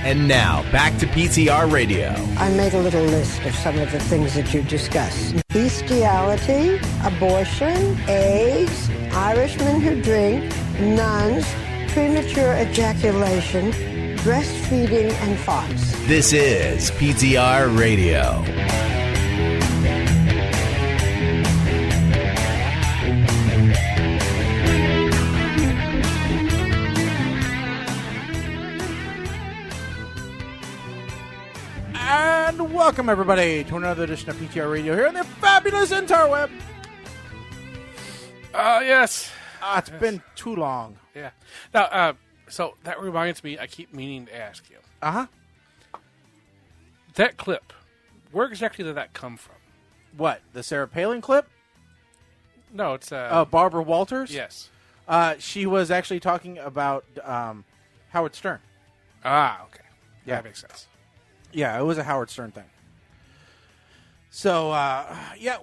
And now, back to PTR Radio. I made a little list of some of the things that you discussed. Bestiality, abortion, AIDS, Irishmen who drink, nuns, premature ejaculation, breastfeeding, and farts. This is PTR Radio. And welcome, everybody, to another edition of PTR Radio here on the fabulous interweb. Yes. It's been too long. Yeah. Now, so that reminds me, I keep meaning to ask you. Uh-huh. That clip, where exactly did that come from? What, the Sarah Palin clip? No, it's... Barbara Walters? Yes. She was actually talking about Howard Stern. Ah, okay. Yeah. That makes sense. Yeah, it was a Howard Stern thing. So,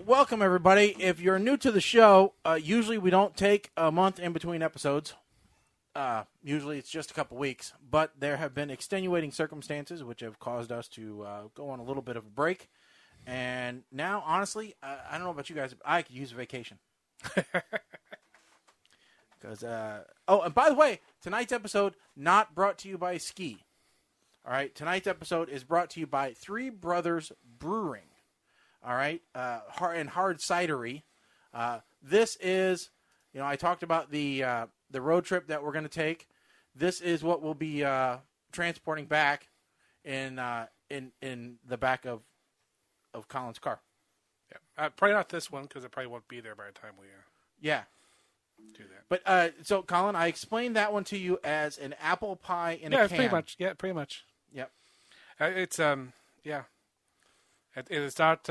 welcome, everybody. If you're new to the show, usually we don't take a month in between episodes. Usually it's just a couple weeks. But there have been extenuating circumstances which have caused us to go on a little bit of a break. And now, honestly, I don't know about you guys, but I could use a vacation. Because, and by the way, tonight's episode not brought to you by Ski. All right, tonight's episode is brought to you by Three Brothers Brewing. All right, and Hard Cidery. This is, I talked about the road trip that we're going to take. This is what we'll be transporting back in the back of Colin's car. Yeah, probably not this one because it probably won't be there by the time we do that. But so, Colin, I explained that one to you as an apple pie in a can. Pretty much. Yeah, pretty much. Yep. It's It is not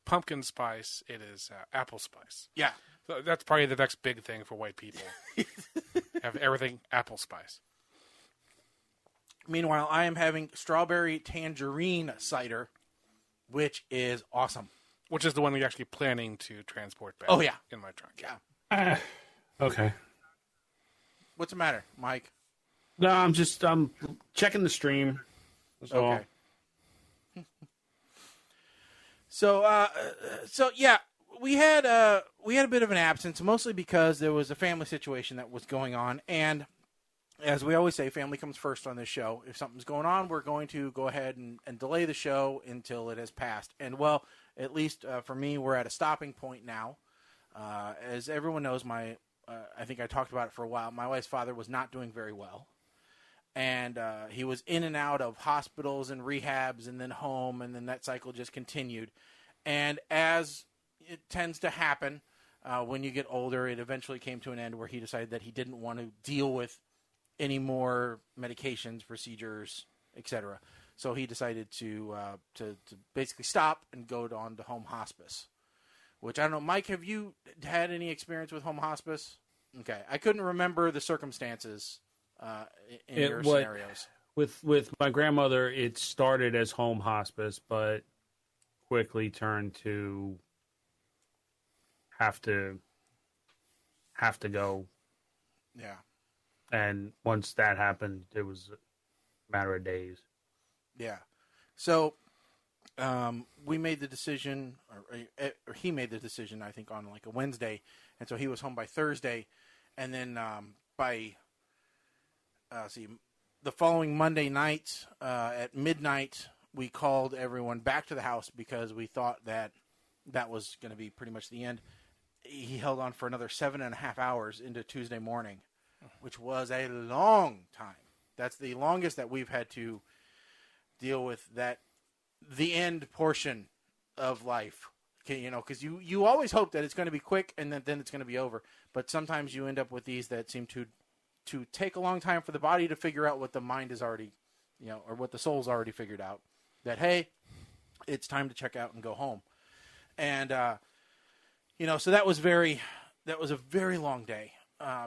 pumpkin spice. It is apple spice. Yeah. So that's probably the next big thing for white people. Have everything apple spice. Meanwhile, I am having strawberry tangerine cider, which is awesome. Which is the one we're actually planning to transport back. Oh, yeah. In my trunk. Yeah. Okay. What's the matter, Mike? No, I'm checking the stream. That's all. So yeah, we had a bit of an absence, mostly because there was a family situation that was going on, and as we always say, family comes first on this show. If something's going on, we're going to go ahead and delay the show until it has passed. And well, at least for me, we're at a stopping point now. As everyone knows, I think I talked about it for a while. My wife's father was not doing very well. And he was in and out of hospitals and rehabs and then home, and then that cycle just continued. And as it tends to happen when you get older, it eventually came to an end where he decided that he didn't want to deal with any more medications, procedures, etc. So he decided to basically stop and go on to home hospice, which I don't know. Mike, have you had any experience with home hospice? Okay. I couldn't remember the circumstances in your scenarios. With my grandmother, it started as home hospice, but quickly turned to have to go. Yeah. And once that happened, it was a matter of days. Yeah. So we made the decision, or he made the decision, I think, on like a Wednesday, and so he was home by Thursday, and then by the following Monday night at midnight, we called everyone back to the house because we thought that was going to be pretty much the end. He held on for another 7.5 hours into Tuesday morning, which was a long time. That's the longest that we've had to deal with the end portion of life. Okay, because you always hope that it's going to be quick and then it's going to be over. But sometimes you end up with these that seem to take a long time for the body to figure out what the mind is already, or what the soul's already figured out. That, hey, it's time to check out and go home. And, so that was a very long day.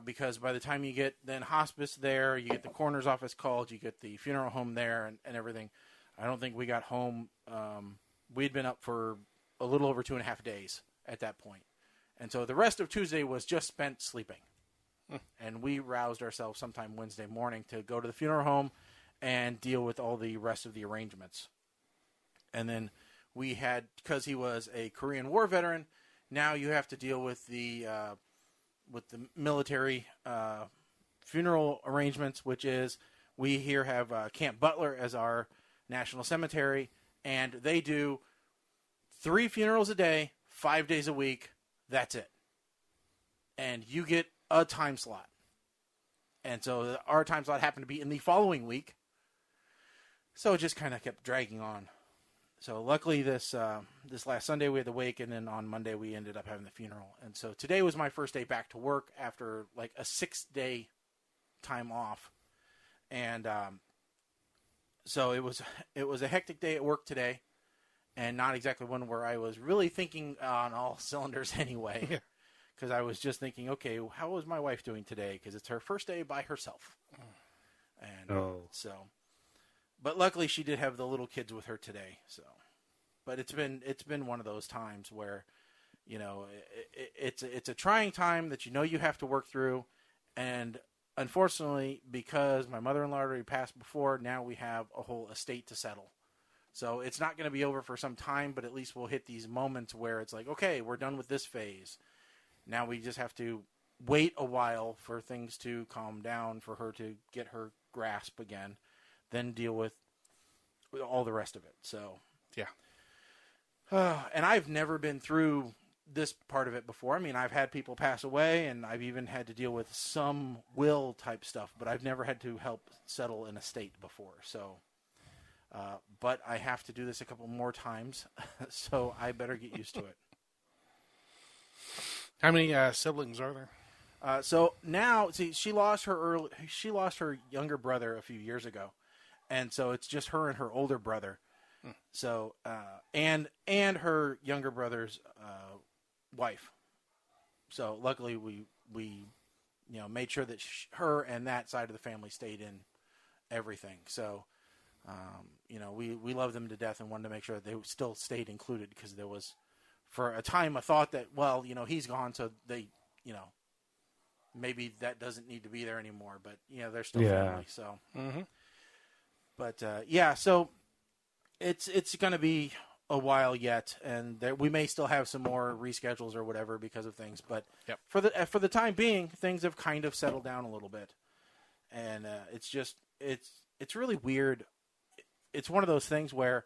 Because by the time you get then hospice there, you get the coroner's office called, you get the funeral home there and everything. I don't think we got home. We'd been up for a little over 2.5 days at that point. And so the rest of Tuesday was just spent sleeping. And we roused ourselves sometime Wednesday morning to go to the funeral home and deal with all the rest of the arrangements. And then we had, because he was a Korean War veteran, now you have to deal with the military funeral arrangements, which is we here have Camp Butler as our national cemetery, and they do 3 funerals a day, 5 days a week. That's it. And you get a time slot. And so our time slot happened to be in the following week. So it just kind of kept dragging on. So luckily this last Sunday we had the wake, and then on Monday we ended up having the funeral. And so today was my first day back to work after like a 6-day time off. And so it was a hectic day at work today, and not exactly one where I was really thinking on all cylinders anyway. Because I was just thinking, okay, how is my wife doing today? Because it's her first day by herself. And so, but luckily she did have the little kids with her today. So, but it's been one of those times where, you know, it's a trying time that you have to work through, and unfortunately, because my mother-in-law already passed before, now we have a whole estate to settle. So it's not going to be over for some time, but at least we'll hit these moments where it's like, okay, we're done with this phase. Now we just have to wait a while for things to calm down, for her to get her grasp again, then deal with all the rest of it. So, yeah. And I've never been through this part of it before. I mean, I've had people pass away, and I've even had to deal with some will type stuff, but I've never had to help settle an estate before. So, but I have to do this a couple more times, so I better get used to it. How many siblings are there? So now, see, she lost her younger brother a few years ago, and so it's just her and her older brother. So and her younger brother's wife. So luckily we made sure that her and that side of the family stayed in everything. So we love them to death and wanted to make sure that they still stayed included, because there was, for a time, a thought that, well, he's gone, so they, maybe that doesn't need to be there anymore. But, they're still family. So, but, so it's going to be a while yet, and we may still have some more reschedules or whatever because of things. But for the time being, things have kind of settled down a little bit. And it's really weird. It's one of those things where,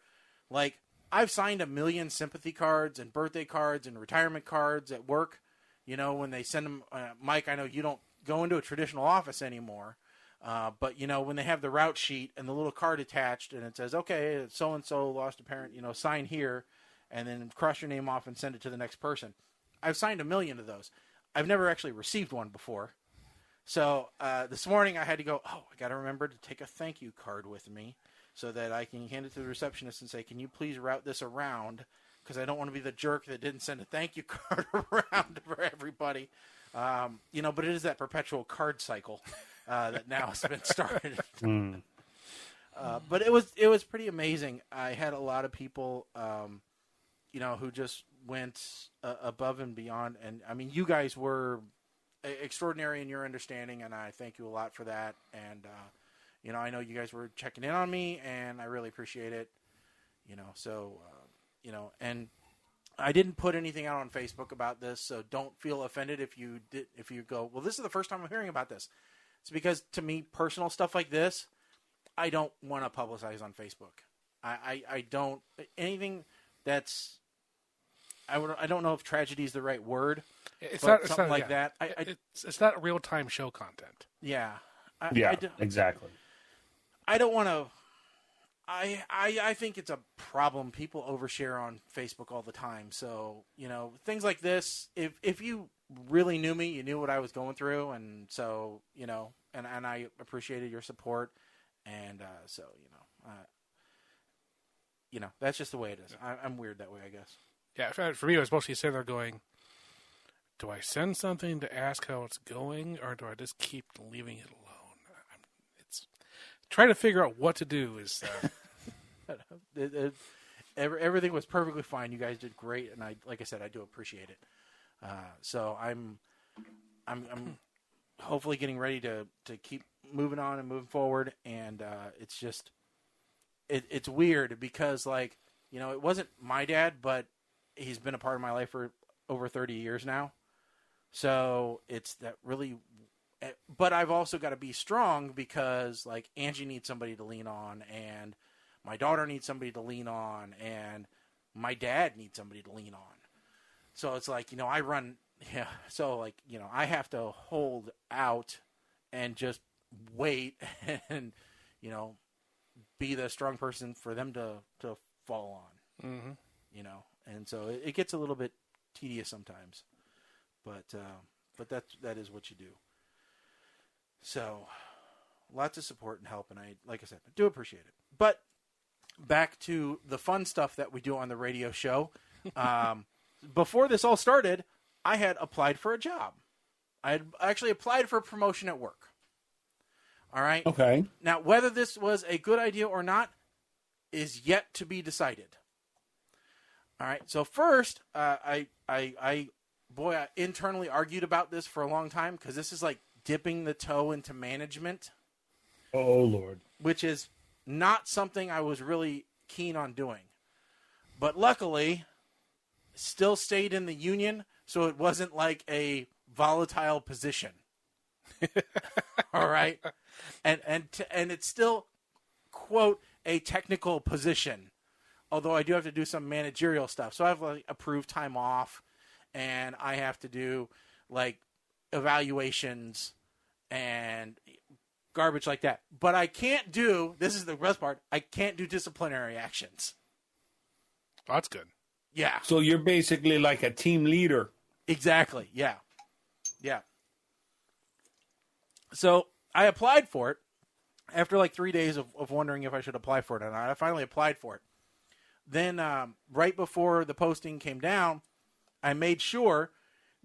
like, I've signed 1 million sympathy cards and birthday cards and retirement cards at work. When they send them, Mike, I know you don't go into a traditional office anymore, but when they have the route sheet and the little card attached and it says, okay, so-and-so lost a parent, sign here, and then cross your name off and send it to the next person. I've signed 1 million of those. I've never actually received one before. So this morning I had to go, I got to remember to take a thank you card with me, so that I can hand it to the receptionist and say, can you please route this around? Because I don't want to be the jerk that didn't send a thank you card around for everybody. But it is that perpetual card cycle that now has been started. But it was pretty amazing. I had a lot of people, who just went above and beyond. And, I mean, you guys were extraordinary in your understanding, and I thank you a lot for that. And, I know you guys were checking in on me, and I really appreciate it. And I didn't put anything out on Facebook about this, so don't feel offended if you go, well, this is the first time I'm hearing about this. It's because, to me, personal stuff like this, I don't want to publicize on Facebook. I don't, anything that's, I don't know if tragedy is the right word. It's but not something like yeah. that. It's not real-time show content. Yeah. Exactly. I don't want to. I think it's a problem. People overshare on Facebook all the time. So, things like this, if you really knew me, you knew what I was going through. And so, and I appreciated your support. And so, that's just the way it is. I'm weird that way, I guess. Yeah, for me, I was mostly sitting there going, do I send something to ask how it's going, or do I just keep leaving it alone? Trying to figure out what to do is. Everything was perfectly fine. You guys did great, and like I said, I do appreciate it. So I'm hopefully getting ready to keep moving on and moving forward, and it's just it's weird because, like, you know, it wasn't my dad, but he's been a part of my life for over 30 years now. So it's that really, but I've also got to be strong because, like, Angie needs somebody to lean on, and my daughter needs somebody to lean on, and my dad needs somebody to lean on. So it's like, you know, I run, yeah. So, like, you know, I have to hold out and just wait and, you know, be the strong person for them to fall on, you know. And so it gets a little bit tedious sometimes, but that is what you do. So lots of support and help, and I, like I said, I do appreciate it. But back to the fun stuff that we do on the radio show. Before this all started, I had applied for a job. I had actually applied for a promotion at work. All right. Okay. Now, whether this was a good idea or not is yet to be decided. All right. So first, I internally argued about this for a long time because this is like dipping the toe into management. Oh, Lord. Which is not something I was really keen on doing. But luckily, still stayed in the union, so it wasn't like a volatile position. All right. And it's still, quote, a technical position, although I do have to do some managerial stuff. So I have like approved time off, and I have to do like evaluations and garbage like that. But I can't do, this is the best part, I can't do disciplinary actions. Oh, that's good. Yeah. So you're basically like a team leader. Exactly. Yeah. Yeah. So I applied for it after like 3 days of wondering if I should apply for it or not. I finally applied for it. Then right before the posting came down, I made sure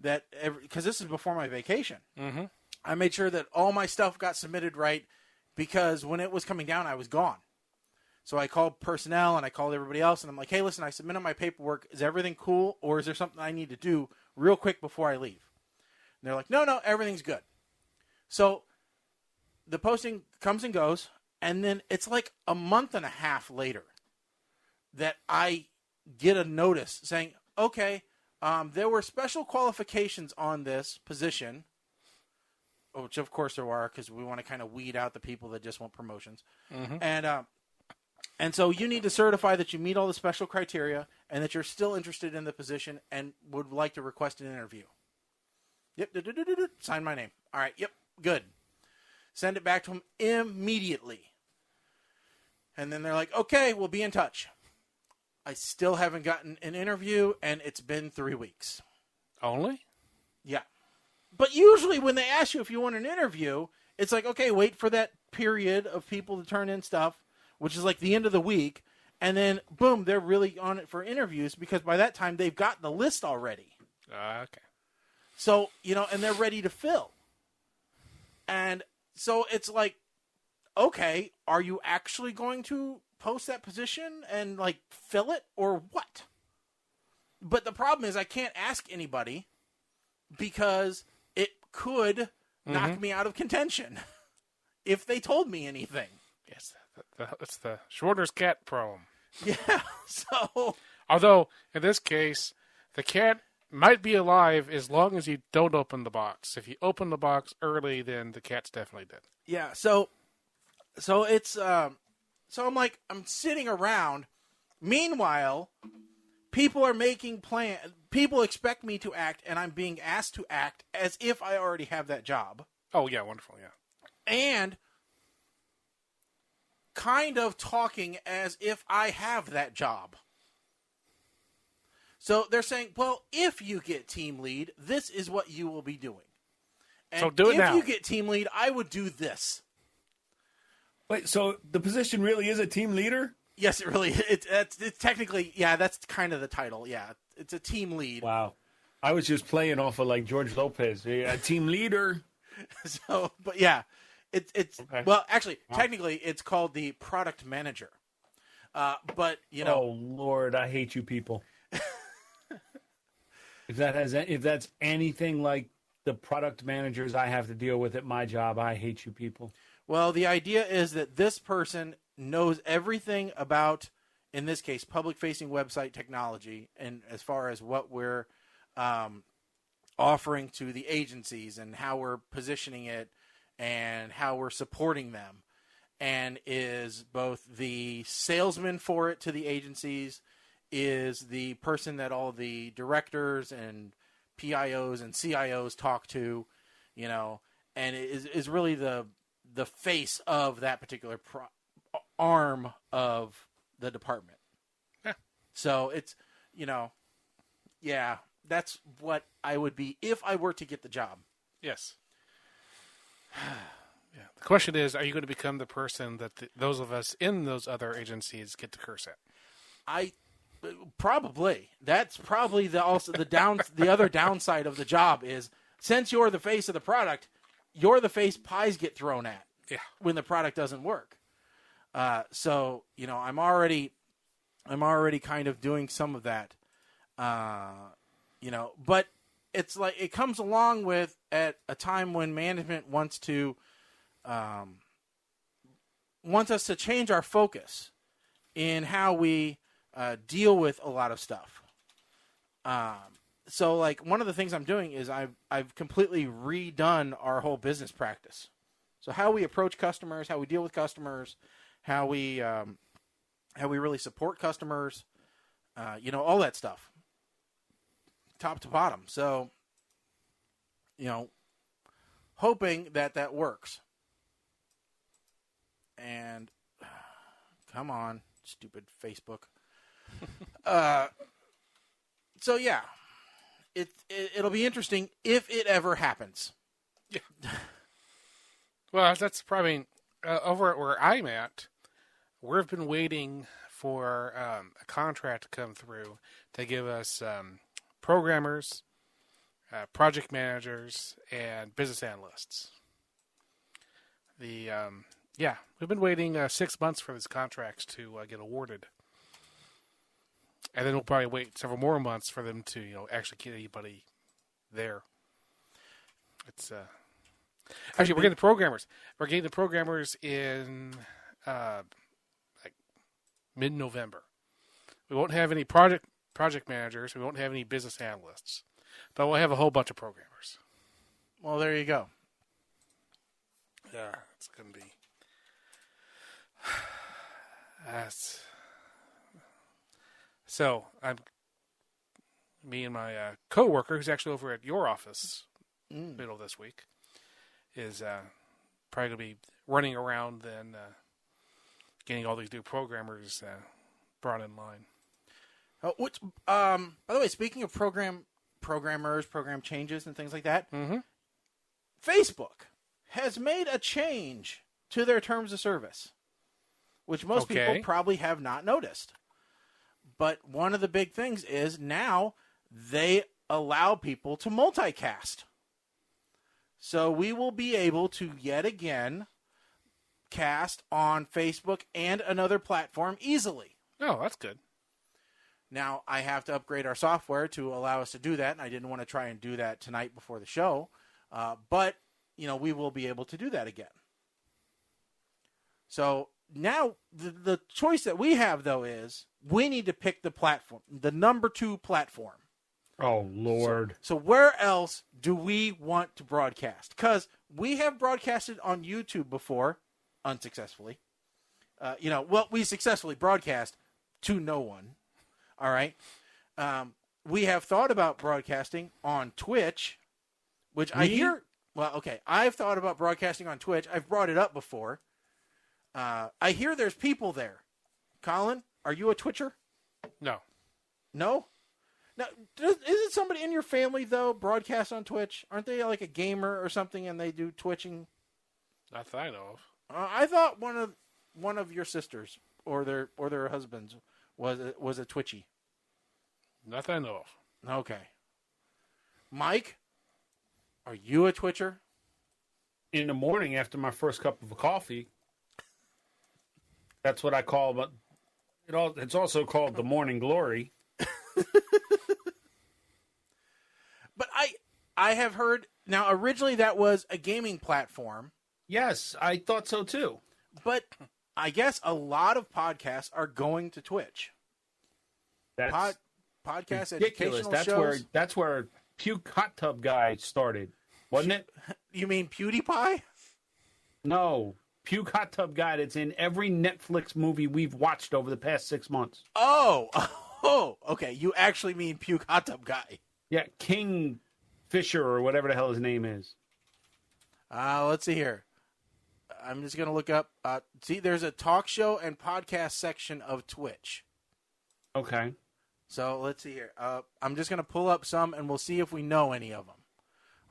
that, because this is before my vacation, I made sure that all my stuff got submitted right, because when it was coming down, I was gone. So I called personnel and I called everybody else, and I'm like, hey, listen, I submitted my paperwork. Is everything cool, or is there something I need to do real quick before I leave? And they're like, no, everything's good. So the posting comes and goes, and then it's like a month and a half later that I get a notice saying, okay, there were special qualifications on this position, which of course there are, because we want to kind of weed out the people that just want promotions. And so you need to certify that you meet all the special criteria and that you're still interested in the position and would like to request an interview. Yep. Sign my name. All right. Yep. Good. Send it back to them immediately. And then they're like, okay, we'll be in touch. I still haven't gotten an interview, and it's been 3 weeks. Only? Yeah. But usually when they ask you if you want an interview, it's like, okay, wait for that period of people to turn in stuff, which is like the end of the week, and then, boom, they're really on it for interviews, because by that time they've got the list already. Okay. So, you know, and they're ready to fill. And so it's like, okay, are you actually going to post that position and, like, fill it, or what? But the problem is I can't ask anybody because it could knock me out of contention if they told me anything. Yes, that's the Schwarter's cat problem. Yeah, so... Although, in this case, the cat might be alive as long as you don't open the box. If you open the box early, then the cat's definitely dead. Yeah, so it's... So I'm like, I'm sitting around. Meanwhile, people are making plans. People expect me to act, and I'm being asked to act as if I already have that job. Oh, yeah, wonderful, yeah. And kind of talking as if I have that job. So they're saying, well, if you get team lead, this is what you will be doing. And so do it now. If you get team lead, I would do this. Wait, so the position really is a team leader? Yes, it really is. It's technically, yeah, that's kind of the title. Yeah, it's a team lead. Wow. I was just playing off of like George Lopez, a team leader. So, but yeah, it's okay. Well, actually, technically, it's called the product manager. But you know, oh Lord, I hate you people. If that's anything like the product managers I have to deal with at my job, I hate you people. Well, the idea is that this person knows everything about, in this case, public-facing website technology, and as far as what we're offering to the agencies and how we're positioning it and how we're supporting them, and is both the salesman for it to the agencies, is the person that all the directors and PIOs and CIOs talk to, and is really the face of that particular arm of the department. Yeah. So it's, that's what I would be if I were to get the job. Yes. Yeah. The question is, are you going to become the person that those of us in those other agencies get to curse at? Probably. That's probably the other downside of the job is, since you're the face of the product, you're the face pies get thrown at when the product doesn't work. So, I'm already kind of doing some of that, but it's like it comes along with at a time when management wants us to change our focus in how we deal with a lot of stuff. So, like, one of the things I'm doing is I've completely redone our whole business practice. So how we approach customers, how we deal with customers, how we really support customers, all that stuff, top to bottom. So, hoping that works. And come on, stupid Facebook. So yeah, it'll be interesting if it ever happens. Yeah. Well, that's probably over at where I'm at. We've been waiting for a contract to come through to give us programmers, project managers, and business analysts. We've been waiting 6 months for these contracts to get awarded. And then we'll probably wait several more months for them to, actually get anybody there. It's actually we're getting the programmers. We're getting the programmers in mid-November. We won't have any project managers. We won't have any business analysts, but we'll have a whole bunch of programmers. Well, there you go. Yeah, it's gonna be. So me and my coworker, who's actually over at your office, middle of this week, is probably gonna be running around and getting all these new programmers brought in line. By the way, speaking of programmers, program changes, and things like that, Facebook has made a change to their terms of service, which most people probably have not noticed. But one of the big things is now they allow people to multicast. So we will be able to yet again cast on Facebook and another platform easily. Oh, that's good. Now, I have to upgrade our software to allow us to do that, and I didn't want to try and do that tonight before the show. But, we will be able to do that again. So now the choice that we have, though, is we need to pick the platform, the number 2 platform. Oh, Lord. So where else do we want to broadcast? Because we have broadcasted on YouTube before, unsuccessfully. We successfully broadcast to no one. All right. We have thought about broadcasting on Twitch, which I hear. Well, okay. I've thought about broadcasting on Twitch. I've brought it up before. I hear there's people there. Colin, are you a Twitcher? No. No? Now, isn't somebody in your family, though, broadcast on Twitch? Aren't they like a gamer or something and they do twitching? Not that I know of. I thought one of your sisters or their husbands was a Twitchy. Not that I know of. Okay. Mike, are you a Twitcher? In the morning after my first cup of coffee, that's what I call, but it's also called the morning glory. But I have heard, now originally that was a gaming platform, Yes, I thought so too. But I guess a lot of podcasts are going to Twitch. That's Podcast ridiculous. educational That's shows. that's where Puke Hot Tub Guy started, wasn't it? You mean PewDiePie? No, Puke Hot Tub Guy. That's in every Netflix movie we've watched over the past 6 months. Oh, okay. You actually mean Puke Hot Tub Guy. Yeah, King Fisher or whatever the hell his name is. Let's see here. I'm just going to look up. See, there's a talk show and podcast section of Twitch. Okay. So let's see here. I'm just going to pull up some, and we'll see if we know any of them.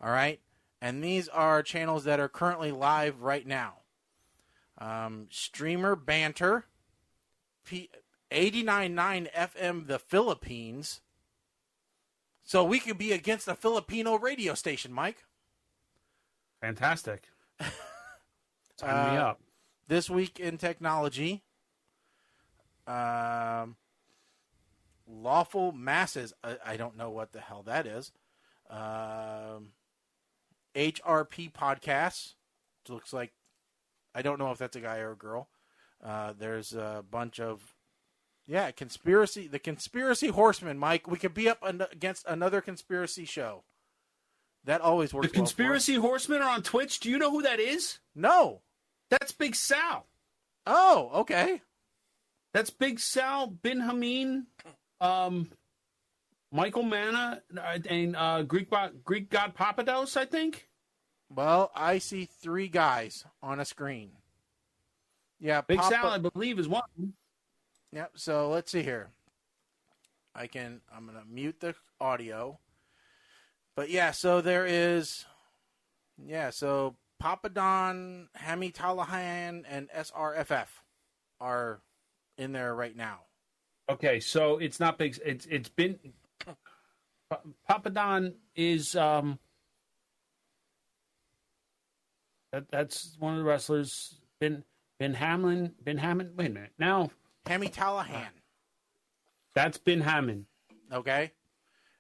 All right? And these are channels that are currently live right now. Streamer Banter, 89.9 FM The Philippines. So we could be against a Filipino radio station, Mike. Fantastic. Sign me up. This Week in Technology. Lawful Masses. I don't know what the hell that is. HRP Podcasts. It looks like, I don't know if that's a guy or a girl. There's a bunch of, the Conspiracy Horsemen, Mike. We could be up against another conspiracy show. That always works. The Conspiracy Horsemen are on Twitch. Do you know who that is? No. That's Big Sal. Oh, okay. That's Big Sal, Bin Hameen, Michael Manna, and Greek God Papados, I think. Well, I see 3 guys on a screen. Yeah, Big Sal, I believe, is one. Yep. So let's see here. I'm gonna mute the audio. But yeah, so there is. Yeah, so Papadon, Hami Talahan, and SRFF are in there right now. Okay, so it's not big. It's been Papadon is that's one of the wrestlers. Ben Hamlin. Wait a minute. Now Hami Talahan. That's Ben Hamlin. Okay.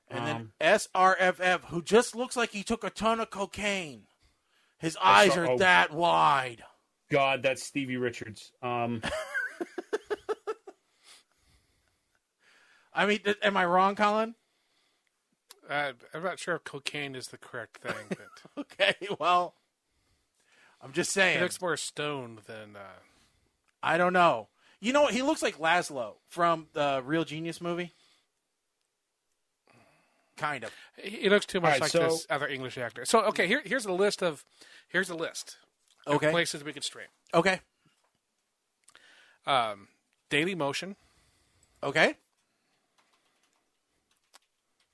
And then SRFF, who just looks like he took a ton of cocaine. His eyes are that wide. God, that's Stevie Richards. I mean, am I wrong, Colin? I'm not sure if cocaine is the correct thing. But okay, well, I'm just saying. He looks more stoned than... I don't know. You know what? He looks like Laszlo from the Real Genius movie. Kind of. He looks too much this other English actor. So, okay, here's a list of places we could stream. Okay. Daily Motion. Okay.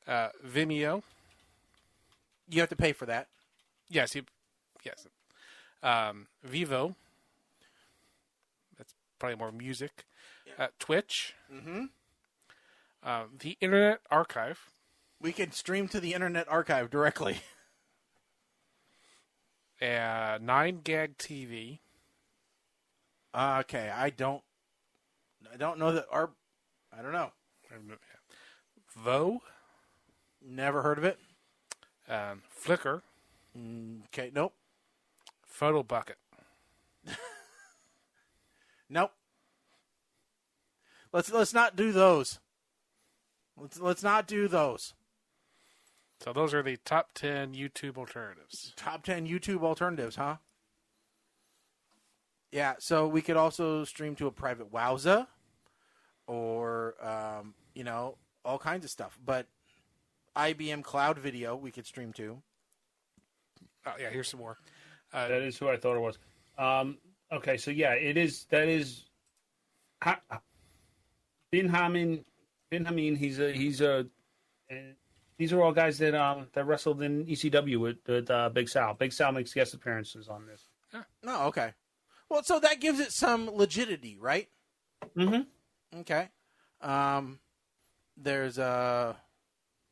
Vimeo. You have to pay for that. Yes. Vivo. That's probably more music. Yeah. Twitch. Mm-hmm. The Internet Archive. We can stream to the Internet Archive directly. 9gag TV. Okay, I don't know that I don't know. Vo. Never heard of it. Flickr. Okay, nope. Photo Bucket. Nope. Let's not do those. Let's not do those. So those are the top 10 YouTube alternatives. Top 10 YouTube alternatives, huh? Yeah, so we could also stream to a private Wowza or, all kinds of stuff. But IBM Cloud Video we could stream to. Oh, yeah, here's some more. That is who I thought it was. Okay, so yeah, that is Bin Hameen, these are all guys that wrestled in ECW with Big Sal. Big Sal makes guest appearances on this. Yeah. Oh, okay. Well, so that gives it some legitimacy, right? Mm-hmm. Okay. There's so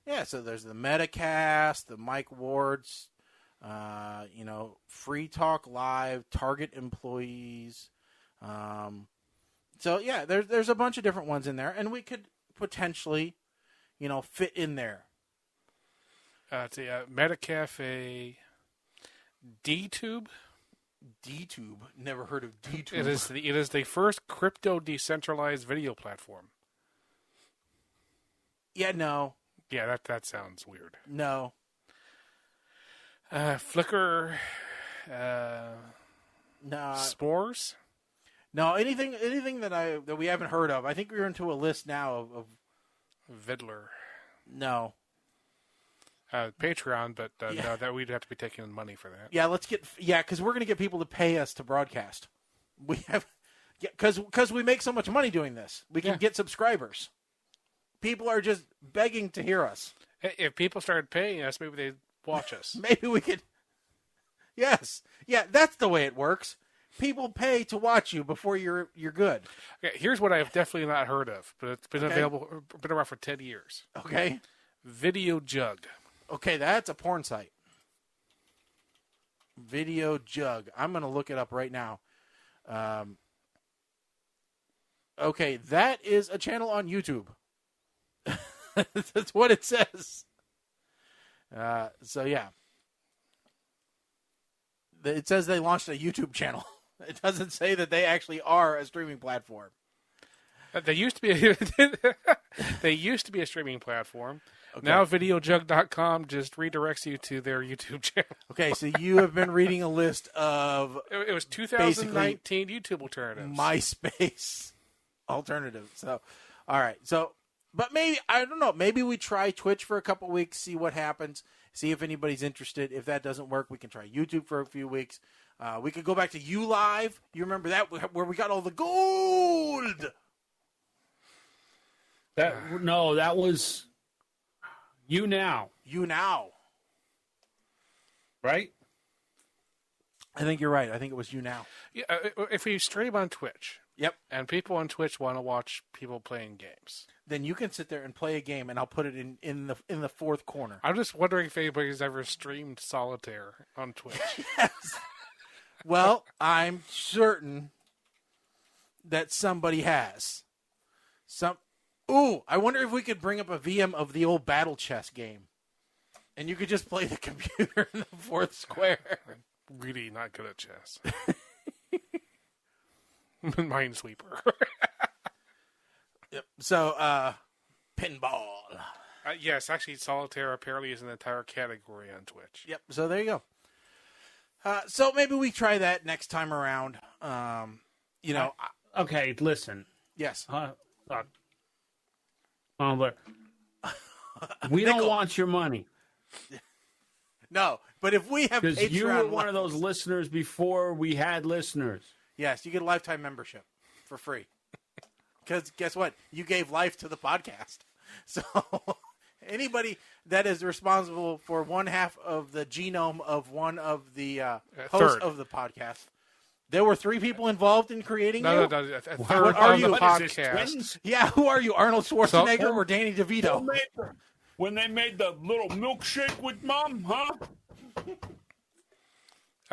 there's the Metacast, the Mike Wards, Free Talk Live, Target Employees. So yeah, there's a bunch of different ones in there, and we could potentially, fit in there. Metacaf, DTube. DTube. Never heard of DTube. It is the first crypto decentralized video platform. Yeah, no. Yeah, that sounds weird. No. Flickr. No. Spores. No, anything that we haven't heard of. I think we're into a list now of Vidler. No. Patreon, but no, that we'd have to be taking money for that. Yeah, because we're going to get people to pay us to broadcast. We have, because we make so much money doing this. We can get subscribers. People are just begging to hear us. If people started paying us, maybe they'd watch us. Maybe we could. Yes. Yeah, that's the way it works. People pay to watch you before you're good. Okay, here's what I've definitely not heard of, but it's been been around for 10 years. Okay. Video Jug. Okay, that's a porn site. Video Jug. I'm going to look it up right now. Okay, that is a channel on YouTube. That's what it says. So, yeah. It says they launched a YouTube channel. It doesn't say that they actually are a streaming platform. They used to be a streaming platform. Okay. Now videojug.com just redirects you to their YouTube channel. Okay, so you have been reading a list of it was 2019 YouTube alternatives. MySpace alternatives. So, all right. So, but maybe, I don't know, maybe we try Twitch for a couple weeks, see what happens, see if anybody's interested. If that doesn't work, we can try YouTube for a few weeks. We could go back to YouLive. You remember that, where we got all the gold? That was YouNow. YouNow. Right? I think you're right. I think it was YouNow. Yeah, if we stream on Twitch. Yep. And people on Twitch want to watch people playing games. Then you can sit there and play a game, and I'll put it in the fourth corner. I'm just wondering if anybody's ever streamed Solitaire on Twitch. Yes. Well, I'm certain that somebody has. Ooh, I wonder if we could bring up a VM of the old Battle Chess game. And you could just play the computer in the fourth square. I'm really not good at chess. Minesweeper. Yep. So, pinball. Yes, actually, Solitaire apparently is an entire category on Twitch. Yep. So there you go. So maybe we try that next time around. Okay, listen. Yes. We don't want your money. No, but if we have Patreon, because you were one of those listeners before we had listeners. Yes, you get a lifetime membership for free. Because guess what? You gave life to the podcast. So anybody that is responsible for one half of the genome of one of the hosts of the podcast. There were 3 people involved in creating No, you? a third What are of you? the podcast. Yeah, who are you, Arnold Schwarzenegger or Danny DeVito? When they made the little milkshake with Mom, huh?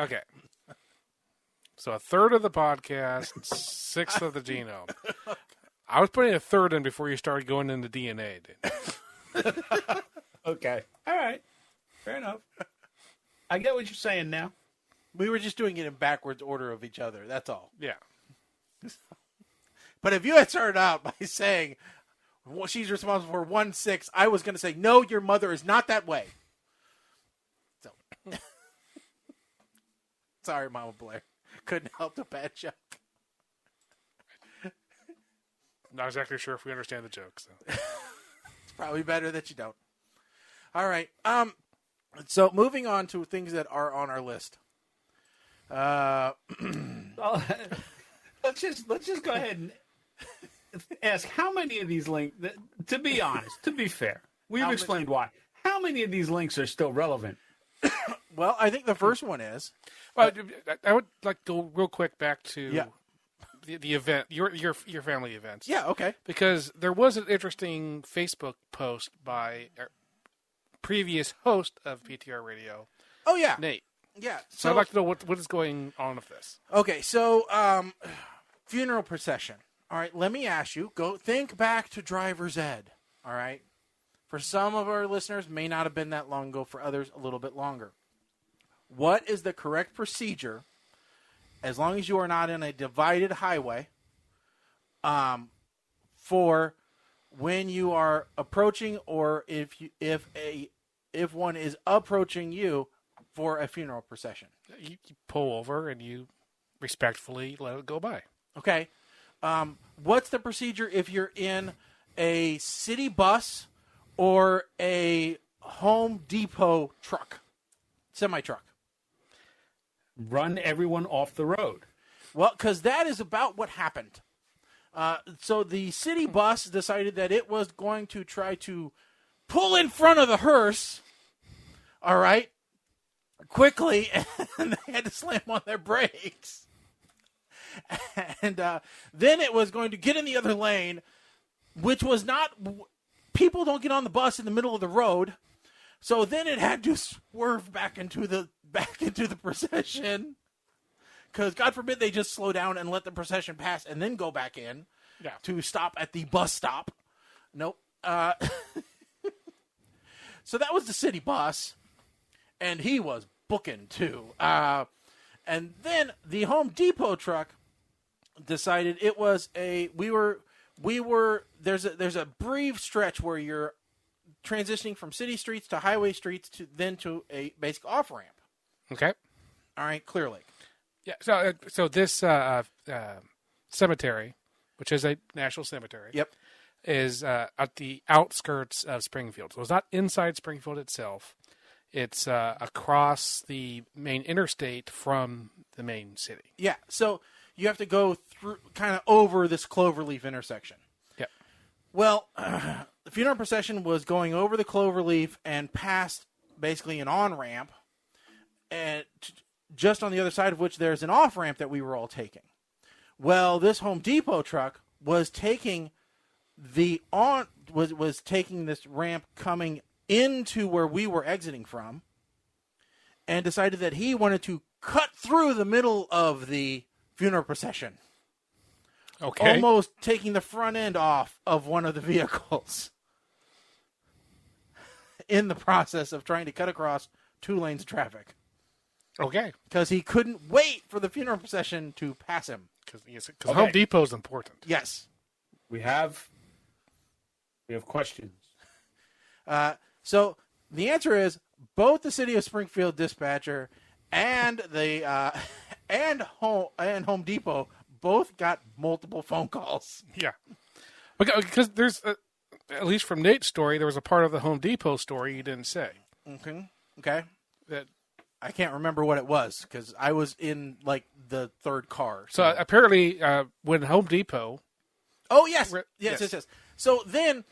Okay. So a third of the podcast, 1/6 of the genome. I was putting a third in before you started going into DNA, dude. Okay. All right. Fair enough. I get what you're saying now. We were just doing it in backwards order of each other. That's all. Yeah. But if you had started out by saying, well, she's responsible for 1/6, I was going to say, no, your mother is not that way. So, sorry, Mama Blair. Couldn't help the bad joke. Not exactly sure if we understand the joke. So. It's probably better that you don't. All right. So moving on to things that are on our list. Let's just go ahead and ask how many of these links. To be honest, to be fair, we've explained why. How many of these links are still relevant? Well, I think the first one is. Well, I would like to go real quick back to the event, your family events. Yeah, okay. Because there was an interesting Facebook post by a previous host of PTR Radio. Oh, yeah. Nate. Yeah. So I'd like to know what is going on with this. Okay, so funeral procession. All right, let me ask you, go think back to driver's ed. All right? For some of our listeners, may not have been that long ago. For others, a little bit longer. What is the correct procedure as long as you are not in a divided highway, for when you are approaching, or if one is approaching you for a funeral procession. You pull over and you respectfully let it go by. Okay. What's the procedure if you're in a city bus or a Home Depot truck, semi-truck? Run everyone off the road. Well, because that is about what happened. So the city bus decided that it was going to try to pull in front of the hearse, all right, quickly, and they had to slam on their brakes. And then it was going to get in the other lane, which was not... People don't get on the bus in the middle of the road, so then it had to swerve back into the procession, because God forbid they just slow down and let the procession pass and then go back in to stop at the bus stop. Nope. So that was the city bus, and he was booking too. And then the Home Depot truck decided it was there's a brief stretch where you're transitioning from city streets to highway streets to a basic off ramp. Okay. All right, Clear Lake. Yeah. So this cemetery, which is a national cemetery, Yep. is at the outskirts of Springfield. So it's not inside Springfield itself. It's across the main interstate from the main city. Yeah. So you have to go through, kind of over this Cloverleaf intersection. Yep. Well, the funeral procession was going over the Cloverleaf and past basically an on-ramp, and just on the other side of which there's an off-ramp that we were all taking. Well, this Home Depot truck was taking was taking this ramp coming into where we were exiting from, and decided that he wanted to cut through the middle of the funeral procession. Okay. Almost taking the front end off of one of the vehicles in the process of trying to cut across 2 lanes of traffic. Okay. Because he couldn't wait for the funeral procession to pass him. Because Home Depot is important. Yes. We have questions. So the answer is both the City of Springfield dispatcher and the and Home Depot both got multiple phone calls. Yeah. Because there's, at least from Nate's story, there was a part of the Home Depot story you didn't say. Okay. That I can't remember what it was because I was in like the third car. So apparently, when Home Depot. Oh yes, yes. So then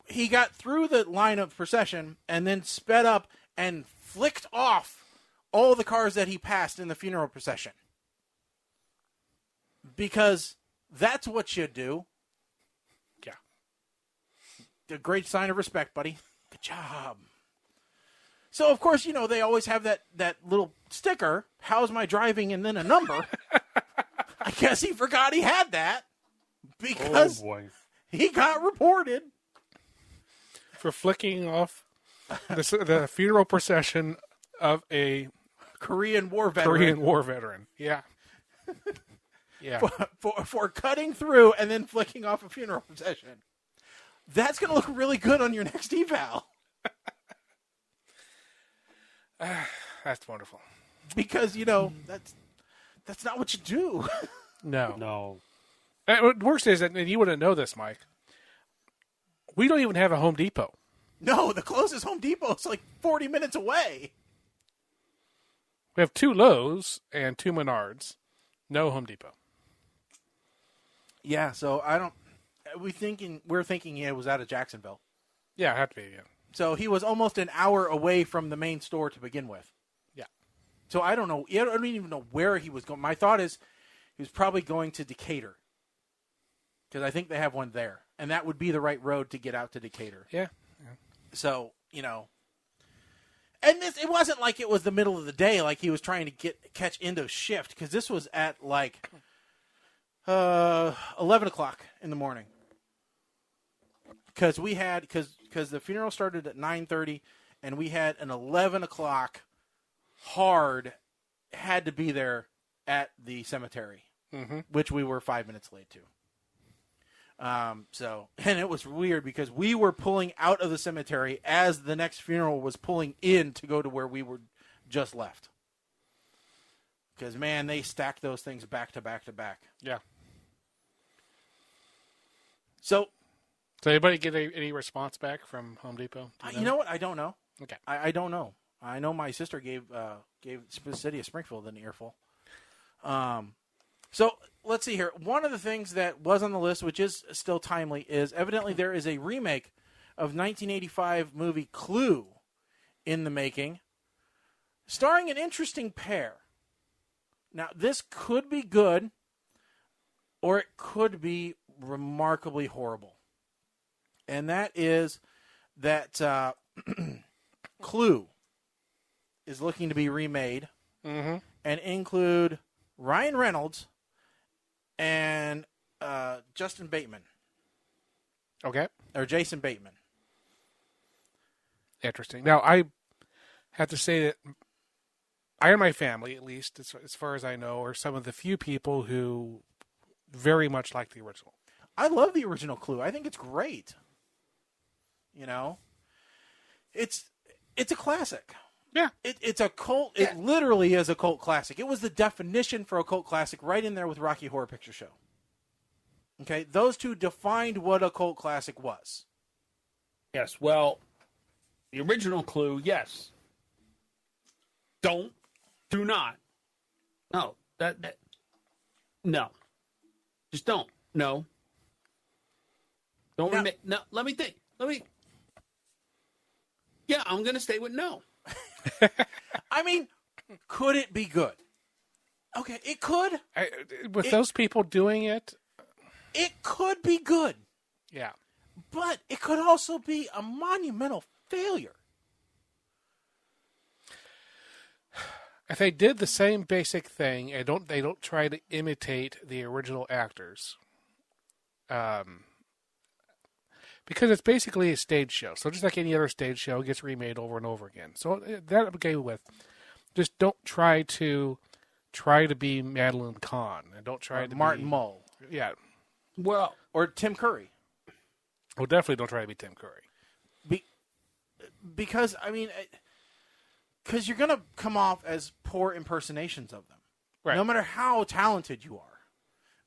he got through the line of procession and then sped up and flicked off all the cars that he passed in the funeral procession. Because that's what you do. Yeah. A great sign of respect, buddy. Good job. So, of course, they always have that little sticker, how's my driving, and then a number. I guess he forgot he had that because he got reported. For flicking off the funeral procession of a Korean War veteran. Yeah. Yeah. For cutting through and then flicking off a funeral procession. That's going to look really good on your next eval. That's wonderful. Because, that's not what you do. No. The worst is that, and you wouldn't know this, Mike, we don't even have a Home Depot. No, the closest Home Depot is like 40 minutes away. We have 2 Lowe's and 2 Menards. No Home Depot. Yeah, so we're thinking it was out of Jacksonville. Yeah, it had to be, yeah. So he was almost an hour away from the main store to begin with. Yeah. So I don't know. I don't even know where he was going. My thought is he was probably going to Decatur. Because I think they have one there. And that would be the right road to get out to Decatur. Yeah. So, and it wasn't like it was the middle of the day, like he was trying to catch end of shift, because this was at like 11 o'clock in the morning. Because the funeral started at 9:30, and we had an 11 o'clock hard, had to be there at the cemetery, Mm-hmm. which we were 5 minutes late to. And it was weird because we were pulling out of the cemetery as the next funeral was pulling in to go to where we were just left. Because, man, they stacked those things back to back to back. Yeah. So anybody get any response back from Home Depot? you know what? I don't know. Okay. I don't know. I know my sister gave the city of Springfield an earful. So let's see here. One of the things that was on the list, which is still timely, is evidently there is a remake of 1985 movie Clue in the making, starring an interesting pair. Now, this could be good, or it could be remarkably horrible. And that is that Clue is looking to be remade Mm-hmm. and include Ryan Reynolds and Justin Bateman, Okay. or Jason Bateman. Interesting. Now, I have to say that I and my family, at least as far as I know, are some of the few people who very much like the original. I love the original Clue. I think it's great. You know, it's a classic. Yeah. It's a cult. It literally is a cult classic. It was the definition for a cult classic, right in there with Rocky Horror Picture Show. Okay, those two defined what a cult classic was. Yes, well, the original Clue, yes. Do not. No, no. Just don't. No. Don't remake. No, let me think. Yeah, I'm going to stay with no. I mean, could it be good? Okay, it could. Those people doing it, It could be good, yeah. but it could also be a monumental failure. If they did the same basic thing and they don't try to imitate the original actors, because it's basically a stage show. So just like any other stage show, it gets remade over and over again. So that I'm okay with. Just don't try to be Madeline Kahn, and don't try to Martin be Mull. Yeah. Well, Or Tim Curry. Well, definitely don't try to be Tim Curry. Because, I mean, because you're going to come off as poor impersonations of them. Right. No matter how talented you are.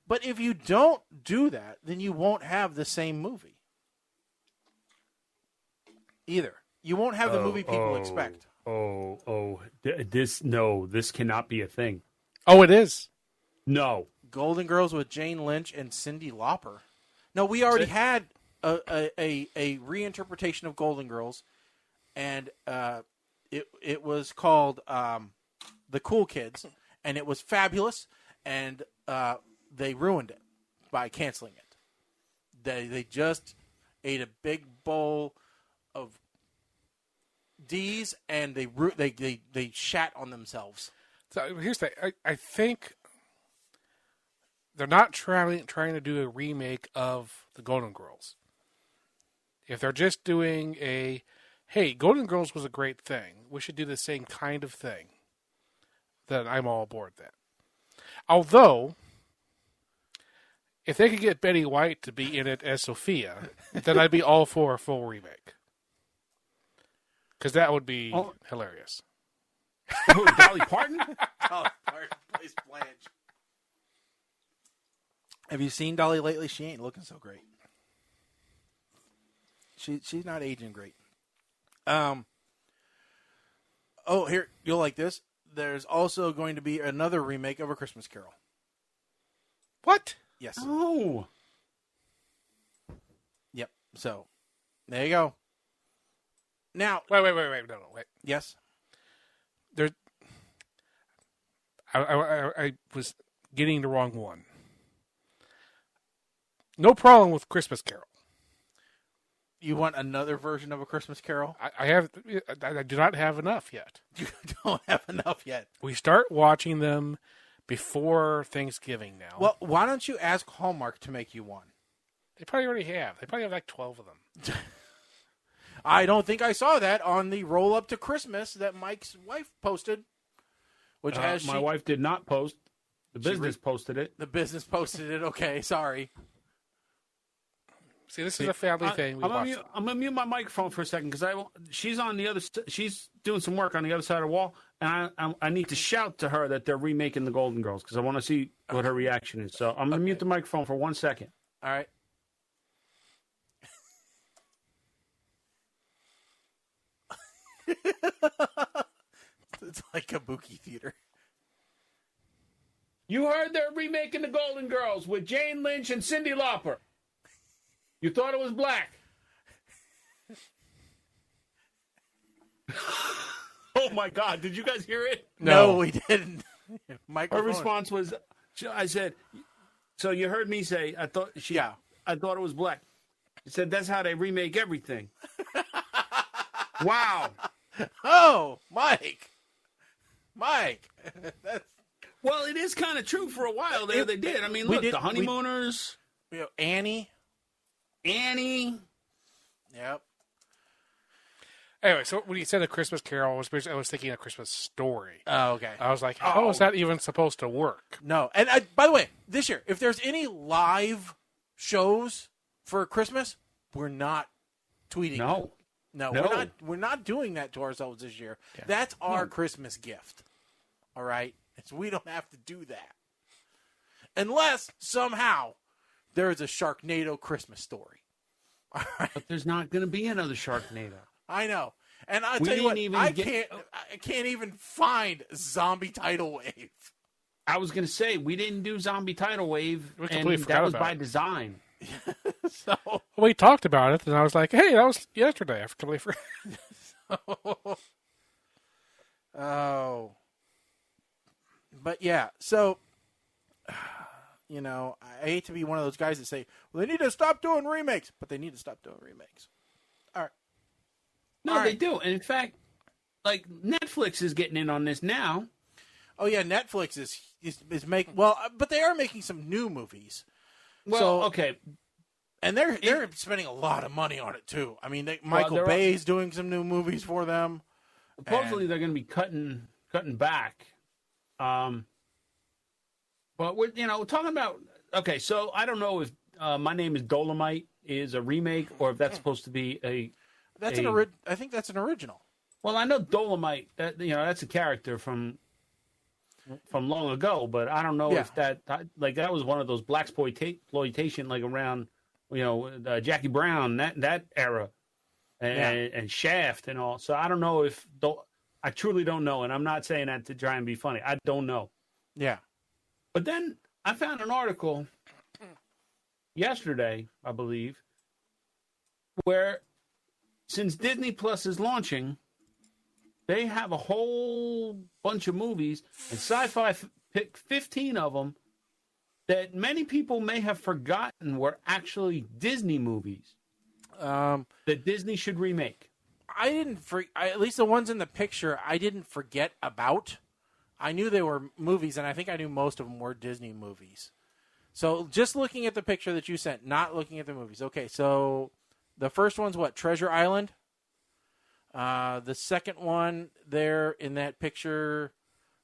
But if you don't do that, then you won't have the same movie. Either. You won't have the movie people expect. This cannot be a thing. Oh, it is. No. Golden Girls with Jane Lynch and Cyndi Lauper. No, we already had a reinterpretation of Golden Girls, and it was called The Cool Kids, and it was fabulous, and they ruined it by canceling it. They just ate a big bowl of D's, and they shat on themselves. So here's the thing. I think they're not trying to do a remake of the Golden Girls. If they're just doing hey, Golden Girls was a great thing, we should do the same kind of thing, then I'm all aboard that. Although, if they could get Betty White to be in it as Sophia, then I'd be all for a full remake. Because that would be hilarious. Dolly Parton? Dolly Parton plays Blanche. Have you seen Dolly lately? She ain't looking so great. She's not aging great. Here, you'll like this. There's also going to be another remake of A Christmas Carol. What? Yes. Oh. Yep. So, there you go. Now. Wait. No, wait. Yes. I was getting the wrong one. No problem with Christmas Carol. You want another version of A Christmas Carol? I do not have enough yet. You don't have enough yet. We start watching them before Thanksgiving now. Well, why don't you ask Hallmark to make you one? They probably already have. They probably have like 12 of them. I don't think I saw that on the roll up to Christmas that Mike's wife posted. Which has my wife did not post. The business posted it. The business posted it. Okay, sorry. See, this is a family thing. I'm gonna mute my microphone for a second because she's on the other. She's doing some work on the other side of the wall, and I need to shout to her that they're remaking the Golden Girls because I want to see what her reaction is. So I'm gonna mute the microphone for 1 second. All right. It's like Kabuki theater. You heard they're remaking the Golden Girls with Jane Lynch and Cyndi Lauper. You thought it was black. Oh my God! Did you guys hear it? No, we didn't. Her response was, I said, so you heard me say, I thought it was black. She said, that's how they remake everything. Wow. Oh, Mike. Well, it is kind of true for a while there. They did. I mean, look, The Honeymooners. Annie. Yep. Anyway, so when you said A Christmas Carol, I was thinking A Christmas Story. Oh, okay. I was like, how is that even supposed to work? No. And by the way, this year, if there's any live shows for Christmas, we're not tweeting. No. We're not doing that to ourselves this year. Yeah. That's our Christmas gift. All right? We don't have to do that. Unless somehow there is a Sharknado Christmas Story. All right? But there's not going to be another Sharknado. I know. And I'll tell you what, I can't even find Zombie Tidal Wave. I was going to say, we didn't do Zombie Tidal Wave, and that was by design. So we talked about it, and I was like, hey, that was yesterday. I completely forgot. Oh. But yeah, so, you know, I hate to be one of those guys that say, well, they need to stop doing remakes, but they need to stop doing remakes. All right. No, they do. And in fact, like, Netflix is getting in on this now. Oh, yeah, Netflix is making, well, but they are making some new movies. Well, okay. And they're spending a lot of money on it, too. I mean, Michael Bay's doing some new movies for them. Supposedly they're going to be cutting back. But we're talking about, okay, so I don't know if My Name is Dolomite is a remake or if that's supposed to be I think that's an original. Well, I know Dolomite, that's a character from long ago, but I don't know if that was one of those blaxploitation, like around, Jackie Brown, that era, and Shaft and all. So I don't know I truly don't know, and I'm not saying that to try and be funny. I don't know. Yeah. But then I found an article yesterday, I believe, where since Disney Plus is launching, they have a whole bunch of movies, and Sci-Fi picked 15 of them that many people may have forgotten were actually Disney movies that Disney should remake. At least the ones in the picture, I didn't forget about. I knew they were movies, and I think I knew most of them were Disney movies. So just looking at the picture that you sent, not looking at the movies. Okay, so the first one's what? Treasure Island? The second one there in that picture,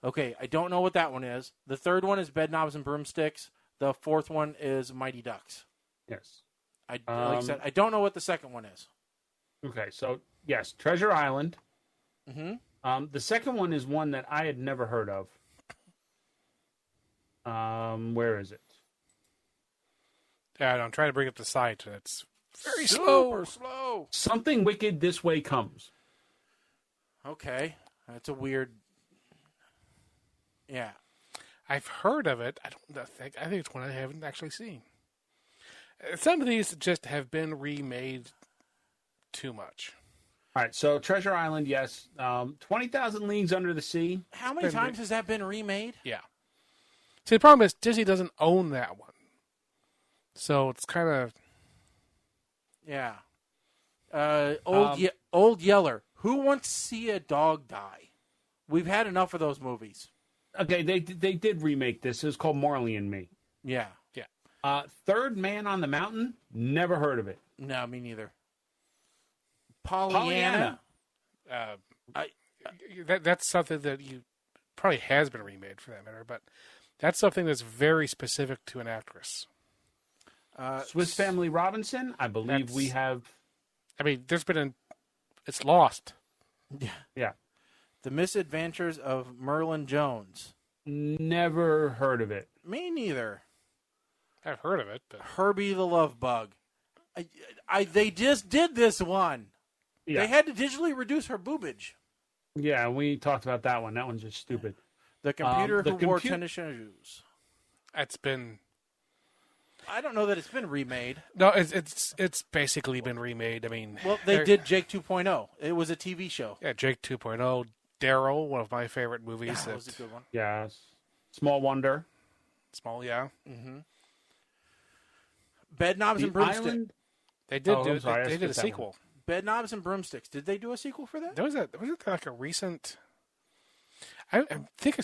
okay, I don't know what that one is. The third one is Bedknobs and Broomsticks. The fourth one is Mighty Ducks. Yes. Like I said, I don't know what the second one is. Okay, so yes, Treasure Island. Mm-hmm. The second one is one that I had never heard of. Where is it? Yeah, I'm trying to bring up the site. It's very slow. Something Wicked This Way Comes. Okay, that's a weird. Yeah, I've heard of it. I think it's one I haven't actually seen. Some of these just have been remade too much. All right, so Treasure Island, yes. 20,000 Leagues Under the Sea. How many times has that been remade? Yeah. See, the problem is Disney doesn't own that one. So it's kind of... Yeah. Old Yeller. Who wants to see a dog die? We've had enough of those movies. Okay, they did remake this. It was called Marley and Me. Yeah. Third Man on the Mountain, never heard of it. No, me neither. Pollyanna. That's something that probably has been remade for that matter, but That's something that's very specific to an actress. Swiss Family Robinson, I believe we have. I mean, it's lost. Yeah. The Misadventures of Merlin Jones. Never heard of it. Me neither. I've heard of it, but Herbie the Love Bug. They just did this one. Yeah. They had to digitally reduce her boobage. Yeah, we talked about that one. That one's just stupid. The computer who wore tennis shoes. it's been. I don't know that it's been remade. No, it's basically been remade. I mean, Well, they did Jake 2.0. It was a TV show. Yeah, Jake 2.0, Daryl, one of my favorite movies. That was a good one. Yeah. Small Wonder. Small, yeah. Bedknobs and Broomsticks. Island. They did Oh, do I'm sorry, I they did a skipped that sequel. Bedknobs and Broomsticks. Did they do a sequel for that? Was it like a recent? I think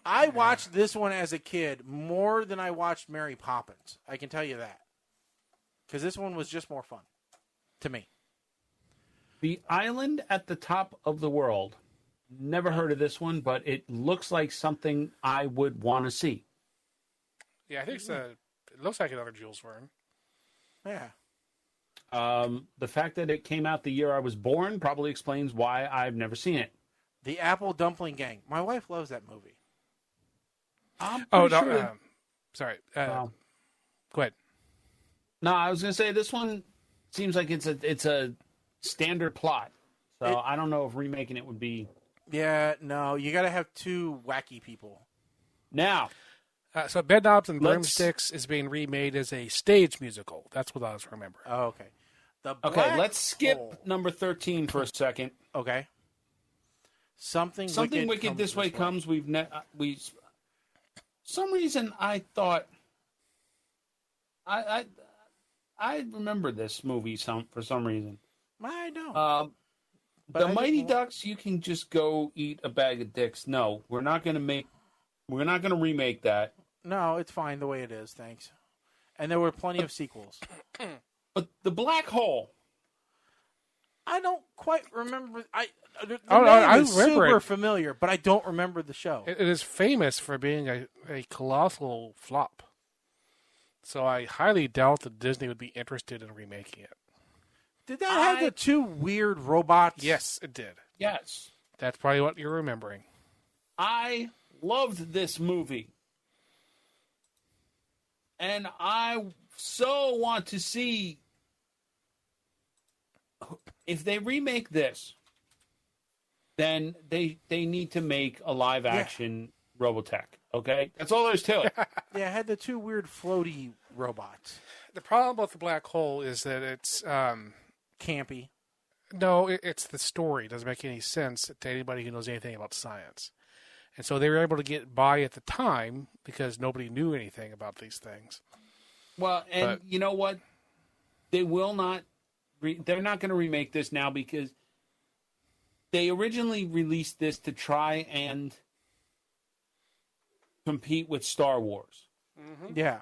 I watched this one as a kid more than I watched Mary Poppins. I can tell you that. Because this one was just more fun to me. The Island at the Top of the World. Never heard of this one, but it looks like something I would want to see. Yeah, I think it looks like another Jules Verne. Yeah. The fact that it came out the year I was born probably explains why I've never seen it. The Apple Dumpling Gang. My wife loves that movie. Sorry. Wow. Go ahead. No, I was going to say this one seems like it's a standard plot. So I don't know if remaking it would be. Yeah, no, you got to have two wacky people. Now, So Bedknobs and Broomsticks is being remade as a stage musical. That's what I was remembering. Oh, okay. Let's skip number 13 for a second. Okay. Something wicked this way comes. Some reason I thought I remember this movie for some reason. I don't. The Mighty Ducks, you can just go eat a bag of dicks. No, we're not going to remake that. No, it's fine the way it is, thanks. And there were plenty of sequels. But the Black Hole. I don't quite remember. I I is remember super it. familiar, but I don't remember the show. It is famous for being a colossal flop. So I highly doubt that Disney would be interested in remaking it. Did that have the two weird robots? Yes, it did. Yes. That's probably what you're remembering. I loved this movie. And I so want to see if they remake this, then they need to make a live action Robotech. Okay? That's all there is to it. Yeah, it had the two weird floaty robots. The problem with the Black Hole is that it's Campy. No, it's the story. It doesn't make any sense to anybody who knows anything about science. And so they were able to get by at the time because nobody knew anything about these things. Well, and you know what? They will not. They're not going to remake this now because they originally released this to try and compete with Star Wars. Mm-hmm. Yeah.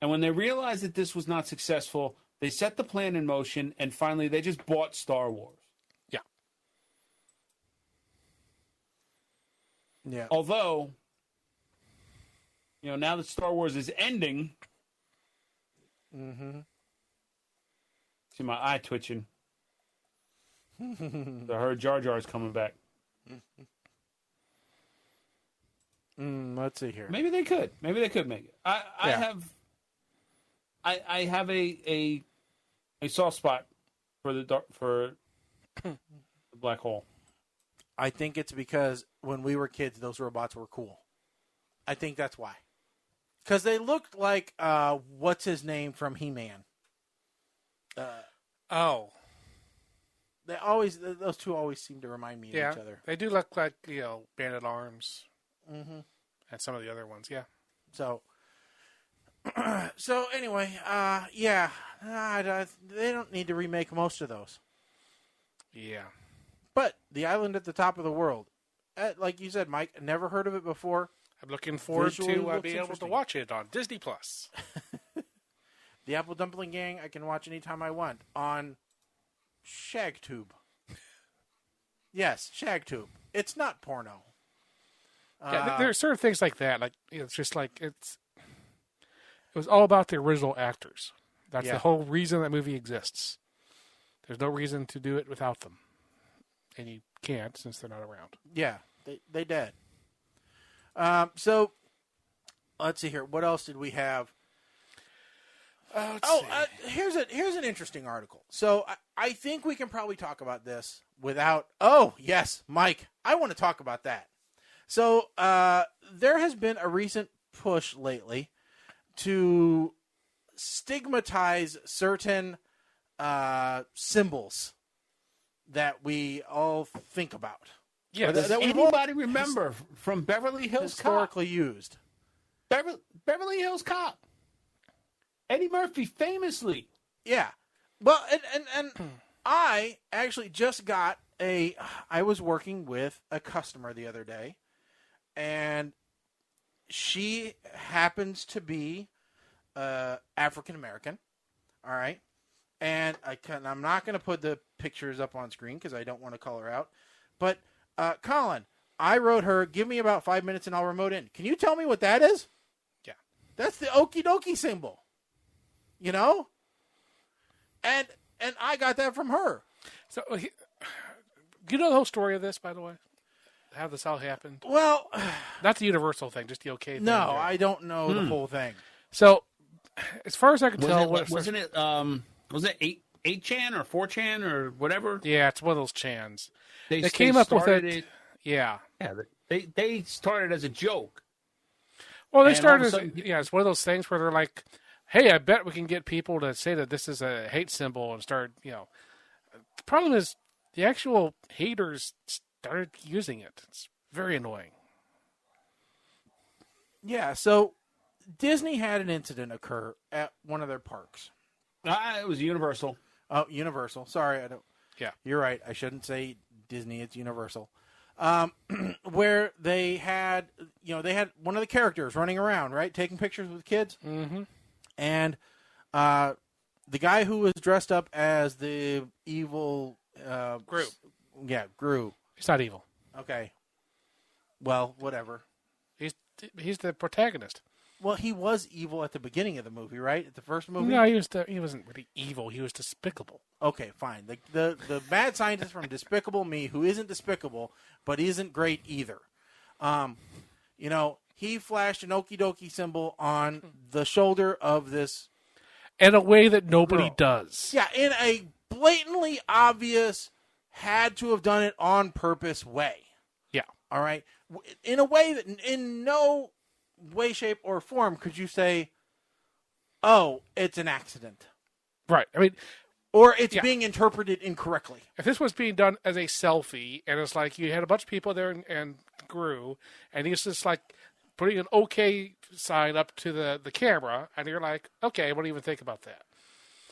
And when they realized that this was not successful, they set the plan in motion, and finally they just bought Star Wars. Yeah. Yeah. Although, now that Star Wars is ending, see my eye twitching. I heard Jar Jar's coming back. Let's see here. Maybe they could. Maybe they could make it. I have a soft spot for the Black Hole. I think it's because when we were kids, those robots were cool. I think that's why. Because they looked like what's his name from He-Man. Those two always seem to remind me of each other. They do look like Bandit Arms, and some of the other ones. Yeah. So anyway, they don't need to remake most of those. Yeah. But The Island at the Top of the World, like you said, Mike, never heard of it before. I'm looking forward Visually to looks being able to interesting. watch it on Disney Plus. The Apple Dumpling Gang, I can watch anytime I want on ShagTube. Yes, ShagTube. It's not porno. There are certain things like that. Like it's just like it was all about the original actors. That's the whole reason that movie exists. There's no reason to do it without them, and you can't since they're not around. Yeah, they dead. So let's see here. What else did we have? Here's an interesting article. So I think we can probably talk about this without. Oh yes, Mike, I want to talk about that. So there has been a recent push lately to stigmatize certain symbols that we all think about. Yeah, does anybody remember from Beverly Hills historically Cop? Used? Beverly Hills Cop. Eddie Murphy famously. Yeah. Well, and I actually just got I was working with a customer the other day, and she happens to be African American. All right. And I'm not going to put the pictures up on screen because I don't want to call her out. But, Colin, I wrote her, give me about 5 minutes and I'll remote in. Can you tell me what that is? Yeah. That's the okie dokie symbol. You know? And I got that from her. So, you know the whole story of this, by the way? How this all happened? Well, not the universal thing, just the okay thing. No, I don't know the whole thing. So, as far as I can tell, wasn't it 8chan or 4chan or whatever? Yeah, it's one of those chans. They came up with it. Yeah. Yeah, they started as a joke. Well, they started it's one of those things where they're like, hey, I bet we can get people to say that this is a hate symbol and start, The problem is the actual haters started using it. It's very annoying. Yeah, so Disney had an incident occur at one of their parks. It was Universal. Oh, Universal. Sorry, I don't. Yeah, you're right. I shouldn't say Disney. It's Universal. Where they had one of the characters running around, right, taking pictures with kids. Mm-hmm. And the guy who was dressed up as the evil Gru. Yeah, Gru. He's not evil. Okay. Well, whatever. He's the protagonist. Well, he was evil at the beginning of the movie, right? At the first movie? No, he wasn't really evil. He was despicable. Okay, fine. The mad scientist from Despicable Me, who isn't despicable, but isn't great either. He flashed an okie dokie symbol on the shoulder of this. In a way that nobody girl. does. Yeah, in a blatantly obvious, had to have done it on purpose way. Yeah. All right? In a way that in no way, shape, or form could you say, oh, it's an accident. Right. I mean, or it's being interpreted incorrectly. If this was being done as a selfie, and it's like you had a bunch of people there and Gru, and he's just like putting an okay sign up to the camera, and you're like, okay, what do you even think about that?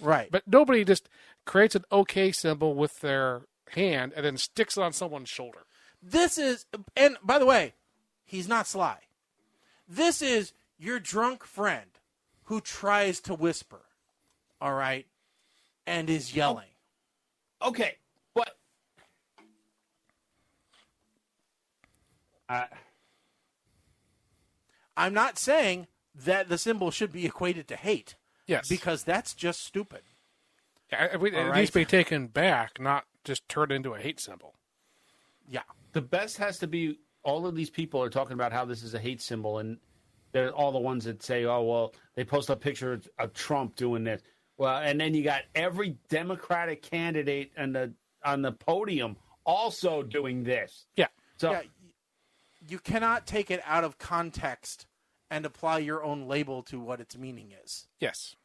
Right. But nobody just creates an okay symbol with their hand and then sticks it on someone's shoulder. This is, and by the way, he's not sly. This is your drunk friend who tries to whisper, all right, and is yelling. Okay, but I'm not saying that the symbol should be equated to hate. Yes. Because that's just stupid. Yeah, it needs to be taken back, not just turned into a hate symbol. Yeah. The best has to be, all of these people are talking about how this is a hate symbol, and they're all the ones that say, oh, well, they post a picture of Trump doing this. Well, and then you got every Democratic candidate on the podium also doing this. Yeah. So yeah, you cannot take it out of context and apply your own label to what its meaning is. Yes.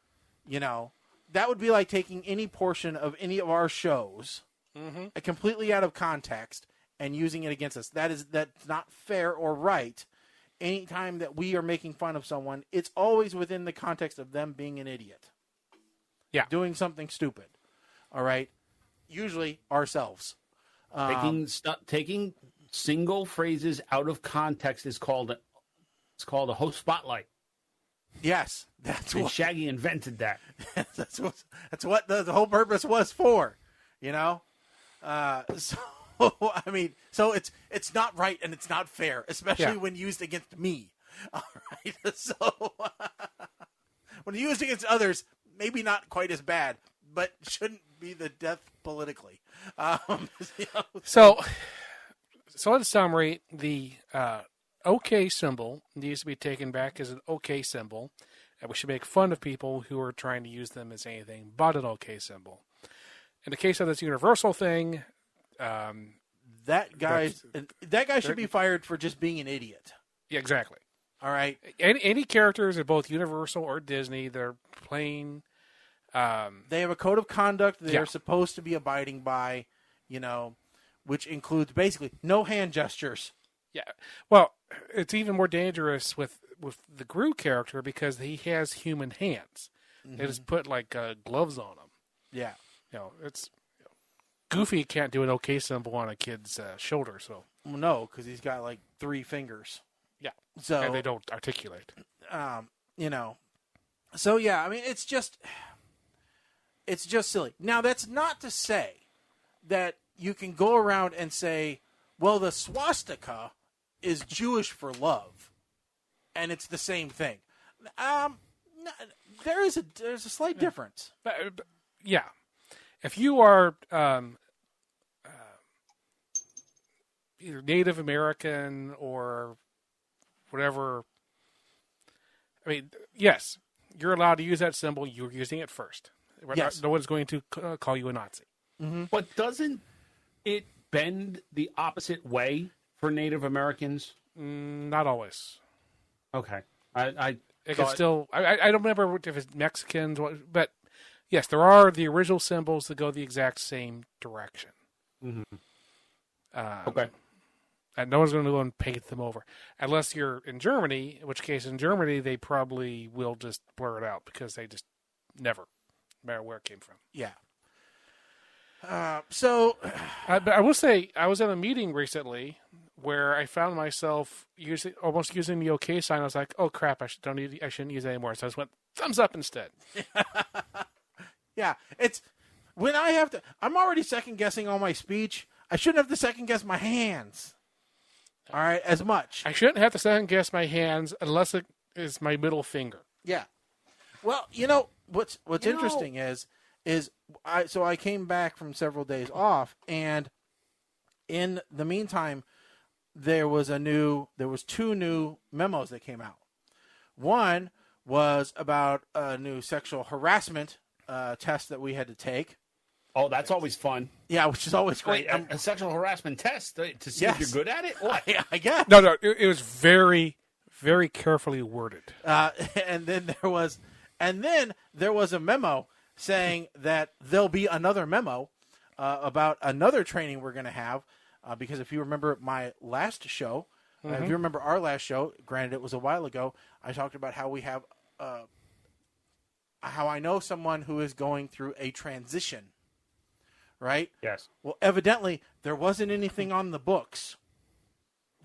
That would be like taking any portion of any of our shows completely out of context and using it against us. That's not fair or right. Anytime that we are making fun of someone, it's always within the context of them being an idiot. Yeah. Doing something stupid. All right? Usually ourselves. Taking single phrases out of context is called a host spotlight. Yes, that's what Shaggy invented that. That's what the whole purpose was for, So I mean, so it's not right and it's not fair, especially when used against me. All right. So when used against others, maybe not quite as bad, but shouldn't be the death politically. So in summary, the OK symbol needs to be taken back as an OK symbol, and we should make fun of people who are trying to use them as anything but an OK symbol. In the case of this universal thing, that guy should be fired for just being an idiot. Yeah, exactly. All right. Any characters at both Universal or Disney, they're plain. They have a code of conduct they're supposed to be abiding by, which includes basically no hand gestures. Yeah. Well, it's even more dangerous with the Gru character because he has human hands. Mm-hmm. They just put like gloves on him. Yeah. It's Goofy can't do an OK symbol on a kid's shoulder, so. Well, no, because he's got like 3 fingers. Yeah. So and they don't articulate. So yeah, I mean, it's just silly. Now, that's not to say that you can go around and say, well, the swastika is Jewish for love, and it's the same thing. There's a slight difference. Yeah. If you are either Native American or whatever, I mean, yes, you're allowed to use that symbol. You're using it first. Yes. No one's going to call you a Nazi. Mm-hmm. But doesn't it bend the opposite way for Native Americans? Not always. Okay. I don't remember if it's Mexicans, but yes, there are the original symbols that go the exact same direction. Mm-hmm. Okay. And no one's going to go and paint them over. Unless you're in Germany, in which case in Germany they probably will just blur it out because they just never, no matter where it came from. Yeah. But I will say, I was in a meeting recently where I found myself almost using the OK sign. I was like, oh crap, I shouldn't use it anymore. So I just went thumbs up instead. Yeah, it's when I'm already second guessing all my speech. I shouldn't have to second guess my hands. All right, as much. I shouldn't have to second guess my hands unless it is my middle finger. Yeah. Well, what's interesting is I came back from several days off, and in the meantime, there was 2 new memos that came out. One was about a new sexual harassment test that we had to take. Oh, that's always fun. Yeah, which is always great. Wait, a sexual harassment test to see if you're good at it? I guess. No, it was very, very carefully worded. And then there was a memo saying that there'll be another memo about another training we're going to have. Because if you remember my last show, if you remember our last show, granted it was a while ago, I talked about how we have, how I know someone who is going through a transition, right? Yes. Well, evidently there wasn't anything on the books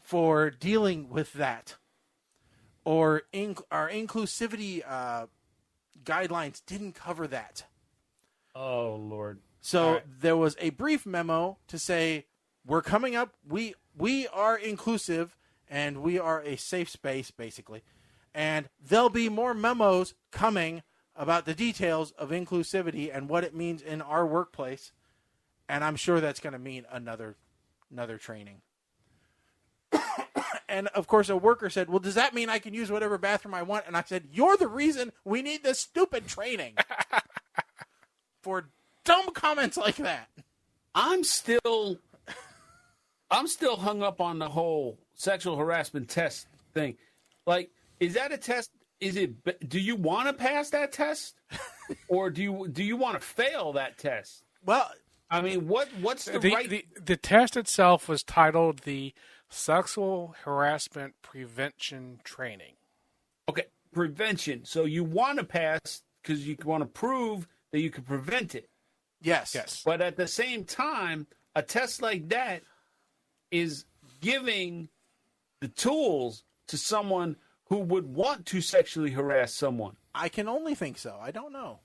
for dealing with that, or our inclusivity guidelines didn't cover that. Oh, Lord. So there was a brief memo to say, we're coming up. We are inclusive, and we are a safe space, basically. And there'll be more memos coming about the details of inclusivity and what it means in our workplace. And I'm sure that's going to mean another training. And, of course, a worker said, well, does that mean I can use whatever bathroom I want? And I said, you're the reason we need this stupid training. For dumb comments like that. I'm still hung up on the whole sexual harassment test thing. Like, is that a test? Do you want to pass that test, or do you want to fail that test? Well, I mean, what's the test itself was titled the Sexual Harassment Prevention Training. Okay, prevention. So you want to pass because you want to prove that you can prevent it. Yes. But at the same time, a test like that is giving the tools to someone who would want to sexually harass someone. I can only think so. I don't know.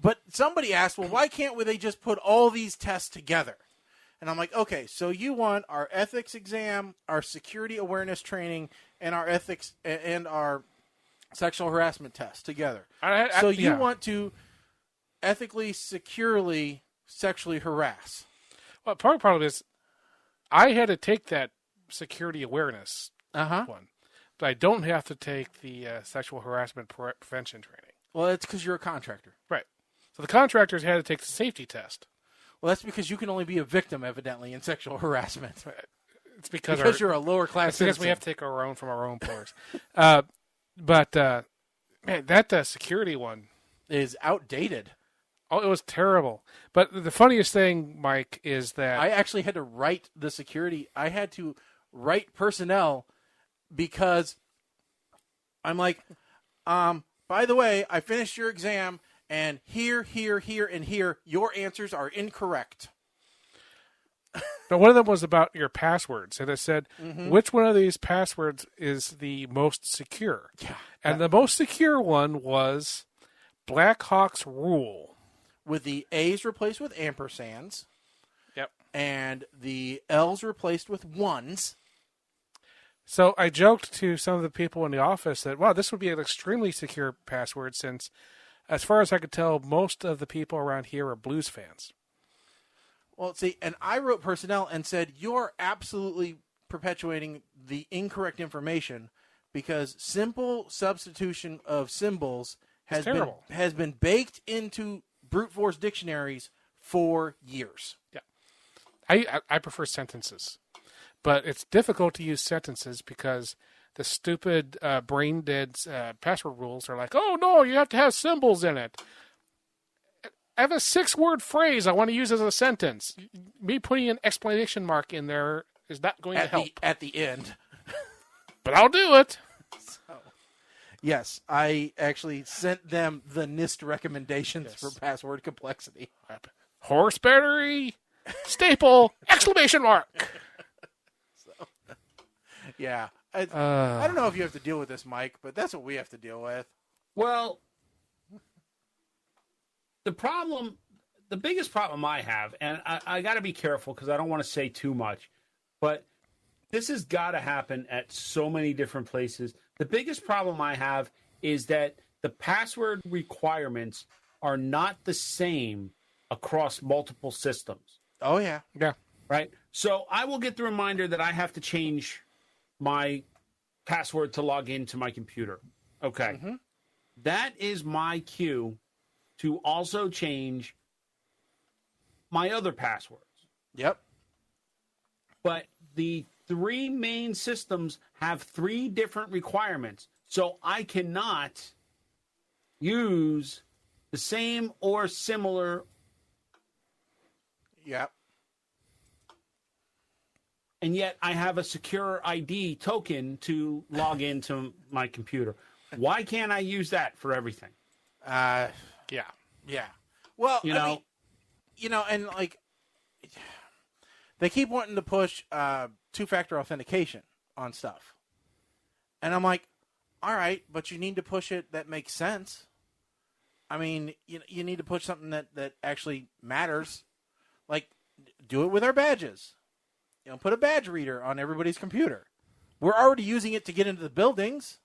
But somebody asked, well, why can't they just put all these tests together? And I'm like, okay, so you want our ethics exam, our security awareness training, and our ethics and our sexual harassment test together. So you want to ethically, securely, sexually harass. Well, part of the problem is I had to take that security awareness one, but I don't have to take the sexual harassment prevention training. Well, it's because you're a contractor. Right. So the contractors had to take the safety test. Well, that's because you can only be a victim, evidently, in sexual harassment. It's because you're a lower class citizen. Because we have to take our own from our own employers. But man, that security one is outdated. Oh, it was terrible. But the funniest thing, Mike, is that I actually had to write the security. I had to write personnel because I'm like, by the way, I finished your exam, and here, and here, your answers are incorrect. But one of them was about your passwords, and it said, which one of these passwords is the most secure? Yeah. And the most secure one was Blackhawk's Rule. With the A's replaced with ampersands. Yep. And the L's replaced with ones. So I joked to some of the people in the office that, wow, this would be an extremely secure password since, as far as I could tell, most of the people around here are Blues fans. Well, see, and I wrote personnel and said, you're absolutely perpetuating the incorrect information because simple substitution of symbols has been baked into brute force dictionaries for years. Yeah. I prefer sentences. But it's difficult to use sentences because the stupid brain dead password rules are like, oh, no, you have to have symbols in it. I have a 6-word phrase I want to use as a sentence. Me putting an exclamation mark in there is not going to help. At the end. But I'll do it. Yes, I actually sent them the NIST recommendations for password complexity. Horse battery, staple, exclamation mark. Yeah. I don't know if you have to deal with this, Mike, but that's what we have to deal with. Well, the biggest problem I have, and I got to be careful because I don't want to say too much, but this has got to happen at so many different places. The biggest problem I have is that the password requirements are not the same across multiple systems. Oh, yeah. Yeah. Right? So I will get the reminder that I have to change my password to log into my computer. Okay. Mm-hmm. That is my cue to also change my other passwords. Yep. But the 3 main systems have 3 different requirements. So I cannot use the same or similar. Yep. And yet I have a secure ID token to log into my computer. Why can't I use that for everything? Yeah. Well, I mean, and like they keep wanting to push 2-factor authentication on stuff. And I'm like, all right, but you need to push it that makes sense. I mean, you need to push something that actually matters. Like, do it with our badges. Put a badge reader on everybody's computer. We're already using it to get into the buildings.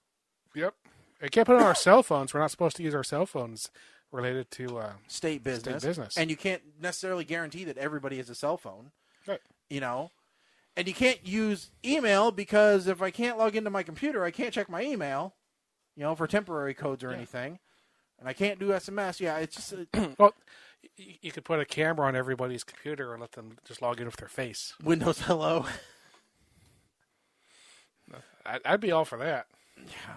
Yep. I can't put it on our cell phones. We're not supposed to use our cell phones related to state business. And you can't necessarily guarantee that everybody has a cell phone. Right. And you can't use email because if I can't log into my computer, I can't check my email, for temporary codes or anything. And I can't do SMS. Yeah, it's just... Well, you could put a camera on everybody's computer and let them just log in with their face. Windows Hello. I'd be all for that. Yeah.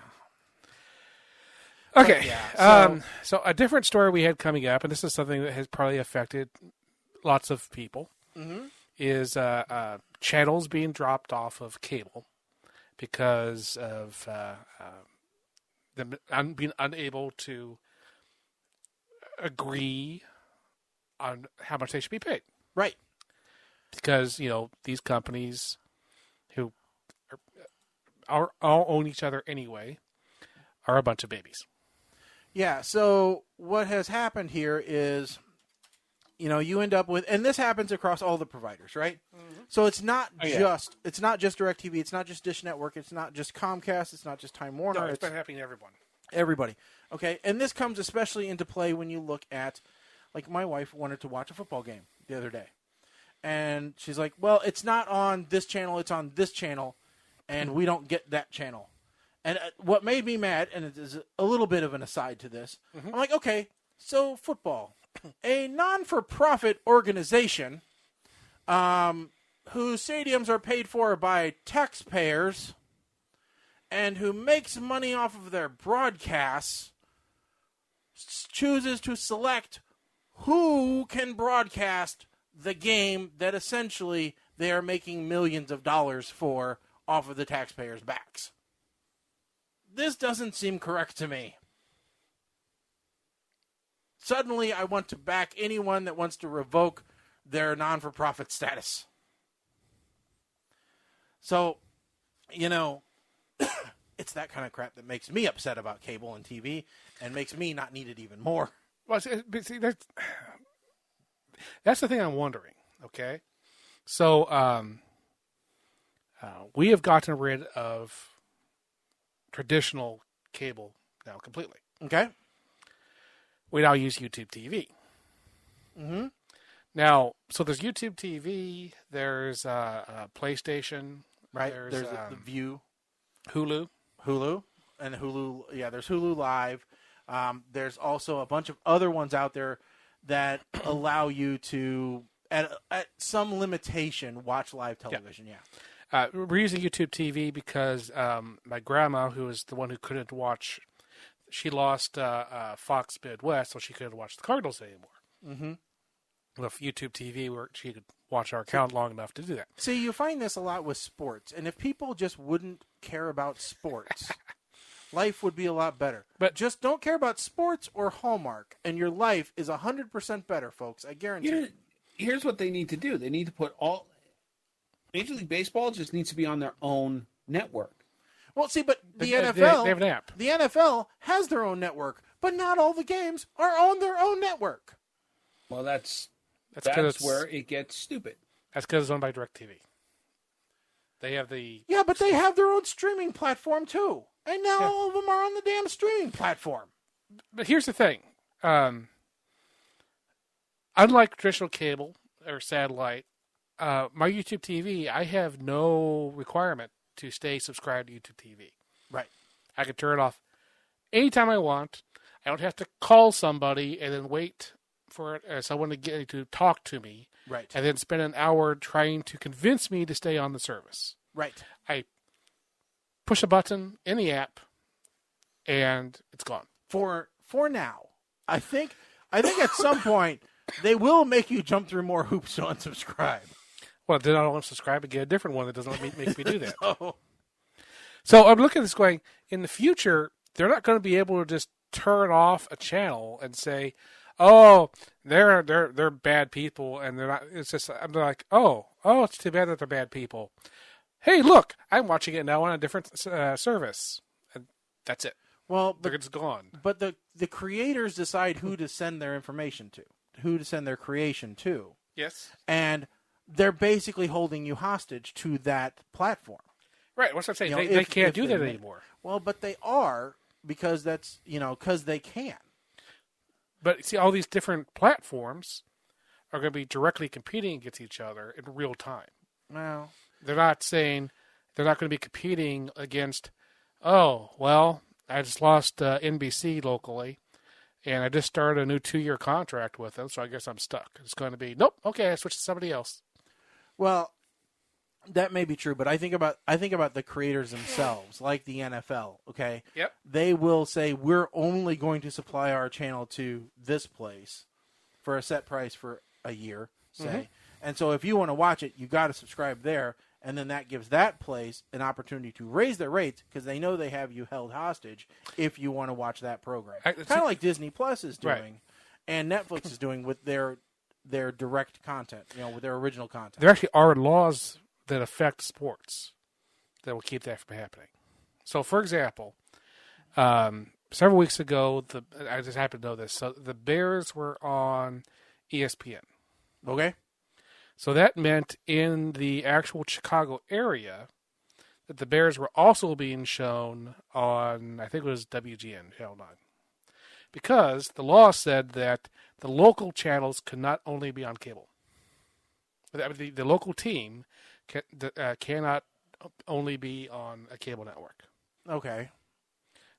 Okay. Yeah, so a different story we had coming up, and this is something that has probably affected lots of people, is channels being dropped off of cable because of them being unable to agree on how much they should be paid. Right. Because, these companies who all own each other anyway are a bunch of babies. Yeah, so what has happened here is you end up with, and this happens across all the providers, right? Mm-hmm. So it's not just DirecTV, it's not just Dish Network, it's not just Comcast, it's not just Time Warner. No, it's been happening to everyone. Everybody. Okay, and this comes especially into play when you look at, like, my wife wanted to watch a football game the other day. And she's like, well, it's not on this channel, it's on this channel, and we don't get that channel. And what made me mad, and it is a little bit of an aside to this, I'm like, okay, so football. A non-for-profit organization whose stadiums are paid for by taxpayers and who makes money off of their broadcasts chooses to select who can broadcast the game that essentially they are making millions of dollars for off of the taxpayers' backs. This doesn't seem correct to me. Suddenly, I want to back anyone that wants to revoke their non-for-profit status. So, it's that kind of crap that makes me upset about cable and TV and makes me not need it even more. Well, see, that's the thing I'm wondering, okay? So, we have gotten rid of traditional cable now completely. Okay. We now use YouTube TV. Mm-hmm. Now, so there's YouTube TV, there's PlayStation, right? There's the View. Hulu, and Hulu, yeah, there's Hulu Live. There's also a bunch of other ones out there that allow you to, at some limitation, watch live television, yeah. We're using YouTube TV because my grandma, who is the one who couldn't watch, she lost Fox Midwest, so she couldn't watch the Cardinals anymore. Mm-hmm. With YouTube TV, where she could watch our account long enough to do that. See, you find this a lot with sports, and if people just wouldn't care about sports, life would be a lot better. But just don't care about sports or Hallmark, and your life is 100% better, folks. I guarantee. Here's what they need to do. They need to put all Major League Baseball just needs to be on their own network. Well, see, but the NFL, they have an app. The NFL has their own network, but not all the games are on their own network. Well, that's where it gets stupid. That's because it's owned by DirecTV. They have the... Yeah, but they have their own streaming platform, too. And now all of them are on the damn streaming platform. But here's the thing. Unlike traditional cable or satellite, my YouTube TV, I have no requirement to stay subscribed to YouTube TV. Right. I can turn it off anytime I want. I don't have to call somebody and then wait for someone to talk to me. Right. And then spend an hour trying to convince me to stay on the service. Right. I push a button in the app, and it's gone. For now, I think at some point they will make you jump through more hoops to unsubscribe. Well, then I'll unsubscribe and get a different one that doesn't make me do that. Oh. So I'm looking at this going, in the future, they're not going to be able to just turn off a channel and say, oh, they're bad people, and they're not. It's just I'm like, oh, it's too bad that they're bad people. Hey, look, I'm watching it now on a different service, and that's it. Well, they're just gone. But the creators decide who to send their information to, who to send their creation to. Yes, and they're basically holding you hostage to that platform. Right. What's I'm saying? They can't do that anymore. Well, but they are because that's because they can. But see, all these different platforms are going to be directly competing against each other in real time. Well, they're not saying they're not going to be competing against, oh, well, I just lost NBC locally, and I just started a new 2-year contract with them, so I guess I'm stuck. It's going to be, nope, okay, I switched to somebody else. Well, that may be true, but I think about the creators themselves, like the NFL. Okay, yep. They will say we're only going to supply our channel to this place for a set price for a year, say. And so if you want to watch it, you got to subscribe there, and then that gives that place an opportunity to raise their rates because they know they have you held hostage if you want to watch that program. Kind of like Disney Plus is doing, right. And Netflix is doing with their direct content, with their original content. There actually are laws that affect sports that will keep that from happening. So, for example, several weeks ago, I just happened to know this. So the Bears were on ESPN. Okay. So that meant in the actual Chicago area that the Bears were also being shown on, I think it was WGN, Channel 9. Because the law said that the local channels could not only be on cable. The local team cannot only be on a cable network. Okay.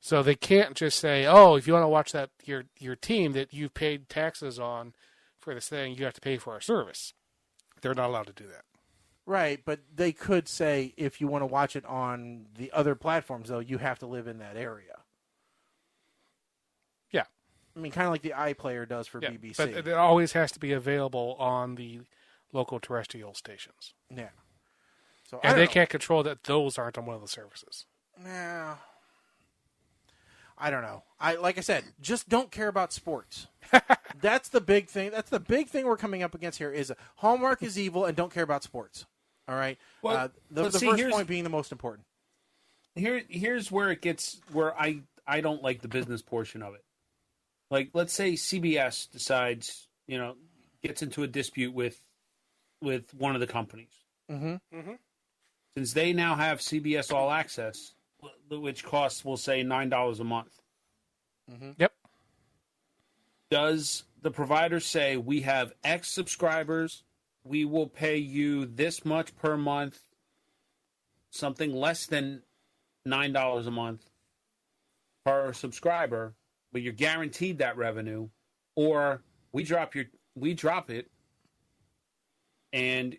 So they can't just say, "Oh, if you want to watch that your team that you've paid taxes on for this thing, you have to pay for our service." They're not allowed to do that. Right, but they could say if you want to watch it on the other platforms, though, you have to live in that area. Yeah. I mean, kind of like the iPlayer does for BBC. But it always has to be available on the local terrestrial stations. Yeah. So and they can't control that those aren't on one of the services. Nah. I don't know. Like I said, just don't care about sports. That's the big thing. That's the big thing we're coming up against here is Hallmark is evil and don't care about sports. All right? Well, the first point being the most important. Here's where it gets where I don't like the business portion of it. Like, let's say CBS decides, gets into a dispute with one of the companies. Mm-hmm. Mm-hmm. Since they now have CBS All Access, which costs, we'll say, $9 a month. Mm-hmm. Yep. Does the provider say, we have X subscribers, we will pay you this much per month, something less than $9 a month per subscriber, but you're guaranteed that revenue, or we drop it, and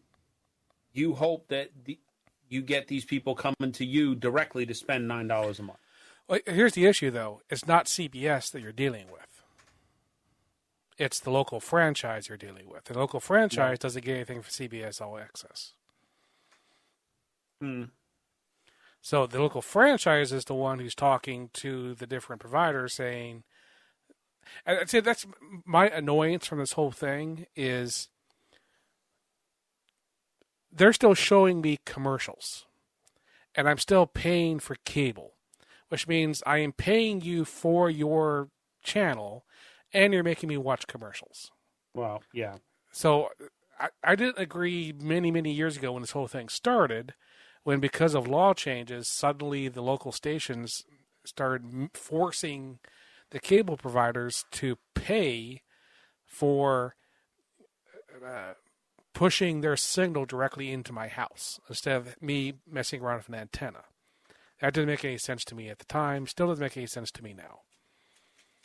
you hope that you get these people coming to you directly to spend $9 a month. Well, here's the issue, though. It's not CBS that you're dealing with. It's the local franchise you're dealing with. The local franchise doesn't get anything for CBS All Access. So the local franchise is the one who's talking to the different providers saying, I'd say that's my annoyance from this whole thing is they're still showing me commercials and I'm still paying for cable, which means I am paying you for your channel and you're making me watch commercials. Well, yeah. So I didn't agree many, many years ago when this whole thing started, when because of law changes, suddenly the local stations started forcing the cable providers to pay for pushing their signal directly into my house instead of me messing around with an antenna. That didn't make any sense to me at the time. Still doesn't make any sense to me now.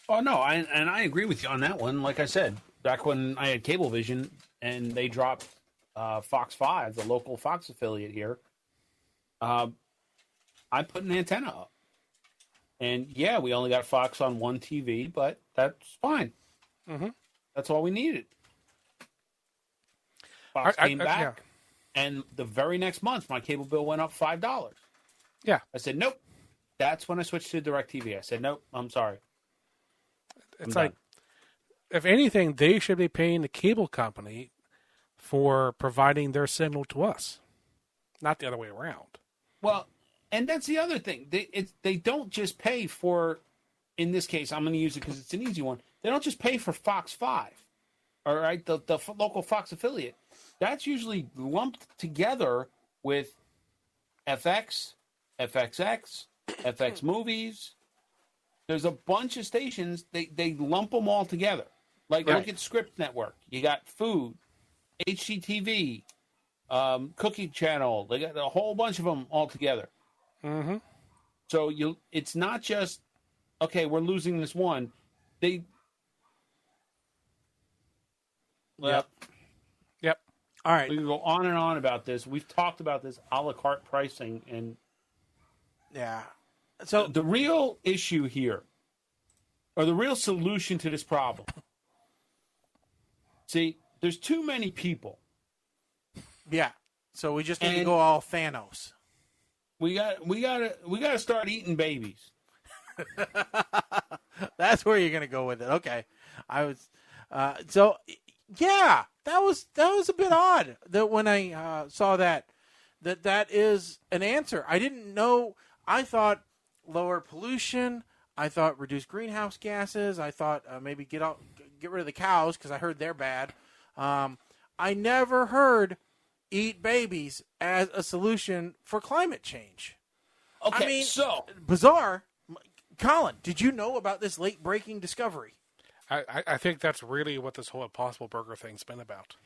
Oh, no, I agree with you on that one. Like I said, back when I had Cablevision and they dropped Fox 5, the local Fox affiliate here, I put an antenna up. And, yeah, we only got Fox on one TV, but that's fine. Mm-hmm. That's all we needed. Fox came back, and the very next month, my cable bill went up $5. Yeah. I said, nope. That's when I switched to DirecTV. I said, nope, I'm sorry. It's like, if anything, they should be paying the cable company for providing their signal to us, not the other way around. Well, and that's the other thing. They don't just pay for, in this case, I'm going to use it because it's an easy one. They don't just pay for Fox 5, all right, the local Fox affiliate. That's usually lumped together with FX, FXX, FX Movies. There's a bunch of stations, they lump them all together. Like, look at Script Network. You got Food, HGTV, Cookie Channel. They got a whole bunch of them all together. Mm-hmm. So it's not just, okay, we're losing this one. Yep. All right. We can go on and on about this. We've talked about this a la carte pricing. And yeah. So the real issue here, or the real solution to this problem, see, there's too many people. Yeah. So we just need to go all Thanos. We gotta start eating babies. That's where you're gonna go with it. Okay. I was so yeah, that was a bit odd that when I saw that is an answer. I didn't know. I thought lower pollution. I thought reduce greenhouse gases. I thought maybe get rid of the cows because I heard they're bad. I I never heard eat babies as a solution for climate change. Okay, I mean, so bizarre. Colin, did you know about this late-breaking discovery? I think that's really what this whole Impossible Burger thing's been about.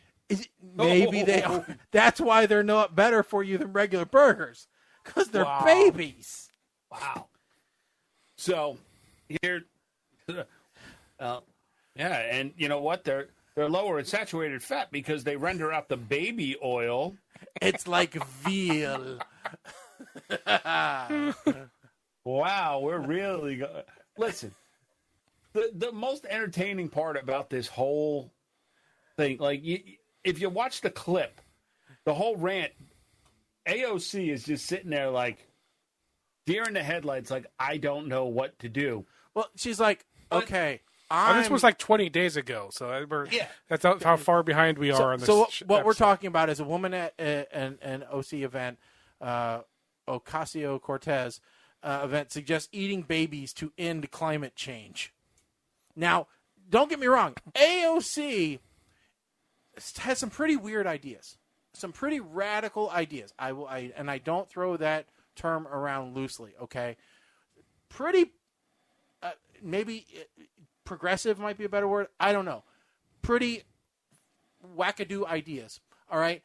Maybe they are. That's why they're not better for you than regular burgers, because they're babies. Wow. So here, yeah, and you know what? They're lower in saturated fat because they render out the baby oil. It's like veal. Wow, we're really listen. The most entertaining part about this whole thing, like if you watch the clip, the whole rant, AOC is just sitting there like deer in the headlights, like I don't know what to do. Well, she's like, okay. This was like 20 days ago, so that's how far behind we are on this. So what we're talking about is a woman at an OC event, Ocasio-Cortez event, suggests eating babies to end climate change. Now, don't get me wrong, AOC has some pretty weird ideas, some pretty radical ideas. I don't throw that term around loosely. Okay, pretty maybe. Progressive might be a better word. I don't know. Pretty wackadoo ideas. All right.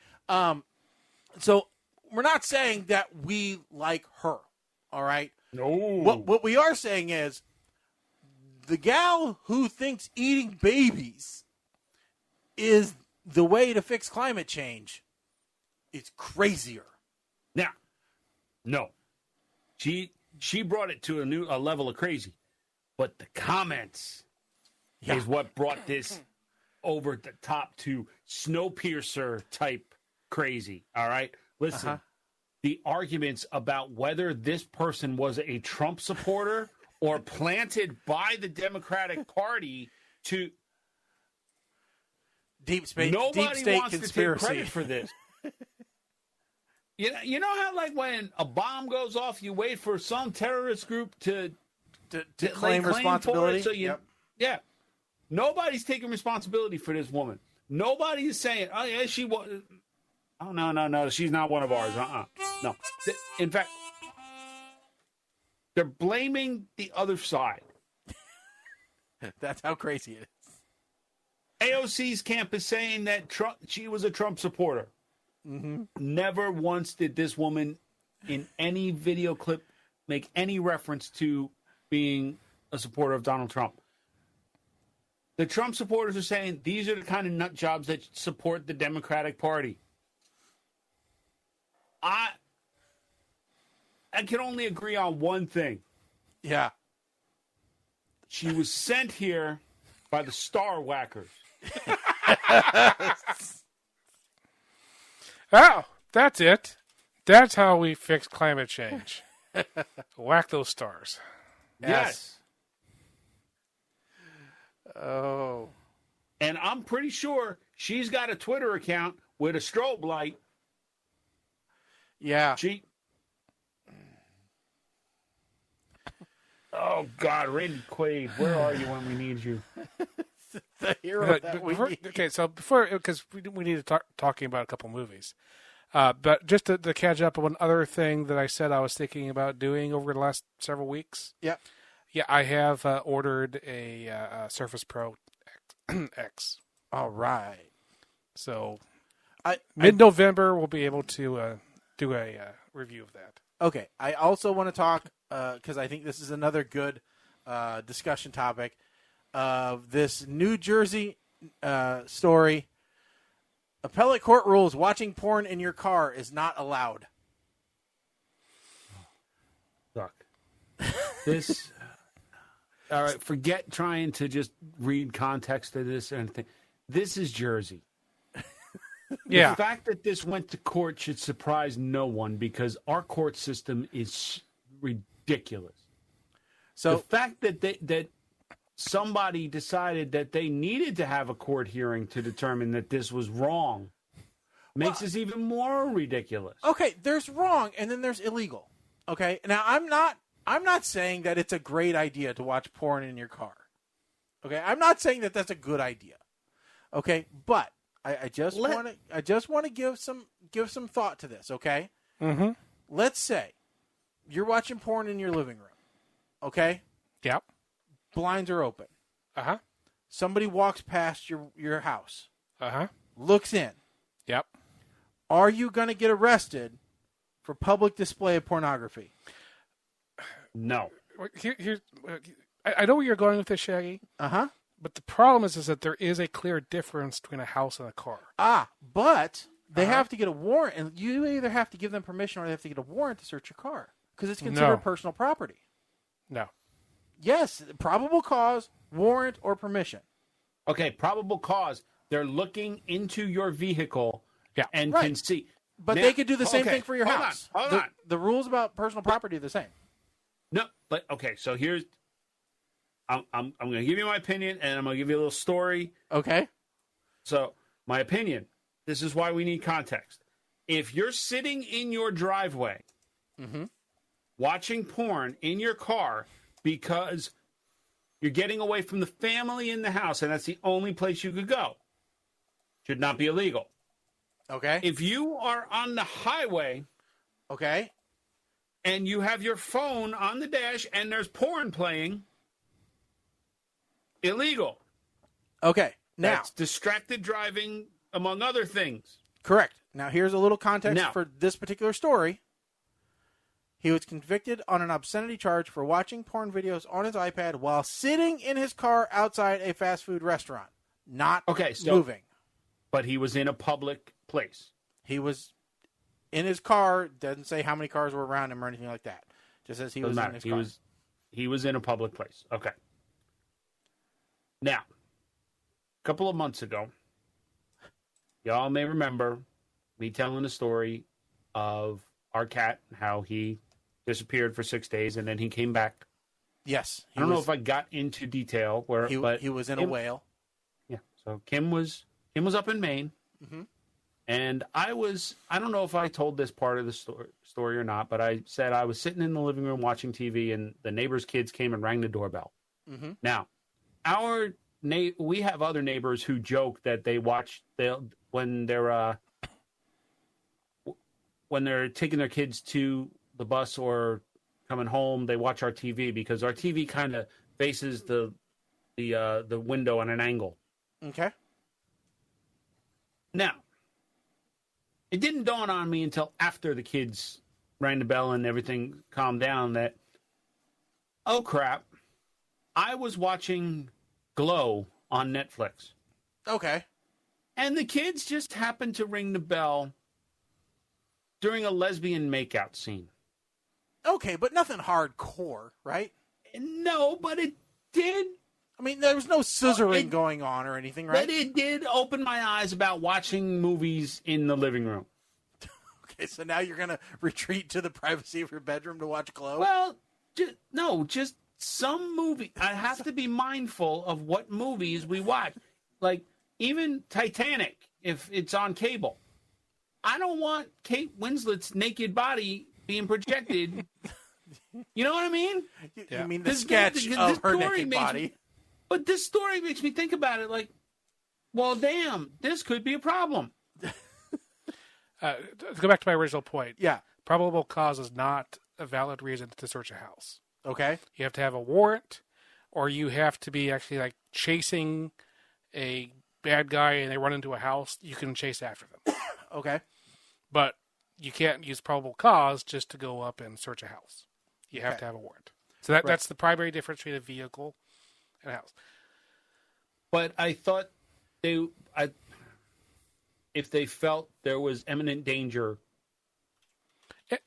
So we're not saying that we like her. All right. No. What we are saying is the gal who thinks eating babies is the way to fix climate change is crazier. Now, no. She brought it to a level of crazy. But the comments is what brought this over the top to Snowpiercer type crazy. All right? Listen, the arguments about whether this person was a Trump supporter or planted by the Democratic Party to... Nobody state wants conspiracy. to take credit for this. You know how, like, when a bomb goes off, you wait for some terrorist group to claim responsibility. So yeah, nobody's taking responsibility for this woman. Nobody is saying, "Oh yeah, she was." Oh no, she's not one of ours. No. In fact, they're blaming the other side. That's how crazy it is. AOC's camp is saying that she was a Trump supporter. Mm-hmm. Never once did this woman, in any video clip, make any reference to being a supporter of Donald Trump. The Trump supporters are saying these are the kind of nut jobs that support the Democratic Party. I can only agree on one thing. Yeah. She was sent here by the Star Whackers. Oh, that's it. That's how we fix climate change. Whack those stars. Yes. Oh. And I'm pretty sure she's got a Twitter account with a strobe light. Yeah. Oh, God, Randy Quaid, where are you when we need you? The hero that we need. Okay, so because we need to start talking about a couple movies. But just to catch up on one other thing that I said I was thinking about doing over the last several weeks. Yeah. Yeah, I have ordered a Surface Pro X. All right. So mid-November we'll be able to do a review of that. Okay. I also want to talk, because I think this is another good discussion topic, of this New Jersey story. Appellate court rules watching porn in your car is not allowed. Look, this... All right, forget trying to just read context of this or anything. This is Jersey. Yeah. The fact that this went to court should surprise no one because our court system is ridiculous. So the fact that somebody decided that they needed to have a court hearing to determine that this was wrong makes this even more ridiculous. Okay, there's wrong and then there's illegal. Okay, now I'm not saying that it's a great idea to watch porn in your car. Okay, I'm not saying that that's a good idea. Okay, but I just want to give some thought to this, okay? Mm-hmm. Let's say you're watching porn in your living room, okay? Yep. Blinds are open. Uh-huh. Somebody walks past your house. Uh-huh. Looks in. Yep. Are you going to get arrested for public display of pornography? No. I know where you're going with this, Shaggy. Uh-huh. But the problem is that there is a clear difference between a house and a car. But they have to get a warrant, and you either have to give them permission or they have to get a warrant to search your car because it's considered personal property. No. Yes, probable cause, warrant, or permission. Okay, probable cause. They're looking into your vehicle and can see. But they could do the same thing for your house. Hold on. The rules about personal property are the same. No, but okay, so here's I'm going to give you my opinion, and I'm going to give you a little story. Okay. So, my opinion, this is why we need context. If you're sitting in your driveway watching porn in your car because you're getting away from the family in the house, and that's the only place you could go, should not be illegal. Okay. If you are on the highway, okay, and you have your phone on the dash and there's porn playing, illegal. Okay. Now, that's distracted driving, among other things. Correct. Now, here's a little context for this particular story. He was convicted on an obscenity charge for watching porn videos on his iPad while sitting in his car outside a fast food restaurant, not moving. But he was in a public place. He was in his car. Doesn't say how many cars were around him or anything like that. Just says he was in his car. He was in a public place. Okay. Now, a couple of months ago, y'all may remember me telling the story of our cat, how he disappeared for 6 days and then he came back. Yes. I don't know if I got into detail but he was in a whale. Yeah. So Kim was up in Maine. Mm-hmm. And I don't know if I told this part of the story or not, but I said I was sitting in the living room watching TV and the neighbor's kids came and rang the doorbell. Mm-hmm. Now, we have other neighbors who joke that they watch when they're taking their kids to the bus or coming home, they watch our TV because our TV kind of faces the window on an angle. Okay. Now, it didn't dawn on me until after the kids rang the bell and everything calmed down that, oh crap, I was watching Glow on Netflix. Okay. And the kids just happened to ring the bell during a lesbian makeout scene. Okay, but nothing hardcore, right? No, but it did. I mean, there was no scissoring going on or anything, right? But it did open my eyes about watching movies in the living room. Okay, so now you're going to retreat to the privacy of your bedroom to watch Glow? Well, just some movie. I have to be mindful of what movies we watch. Like, even Titanic, if it's on cable. I don't want Kate Winslet's naked body being projected. You know what I mean? You mean the sketch of her naked body? But this story makes me think about it like, well, damn, this could be a problem. To go back to my original point. Yeah. Probable cause is not a valid reason to search a house. Okay. You have to have a warrant, or you have to be actually like chasing a bad guy and they run into a house. You can chase after them. Okay. But you can't use probable cause just to go up and search a house. You have to have a warrant. So that's the primary difference between a vehicle and a house. But I thought if they felt there was imminent danger.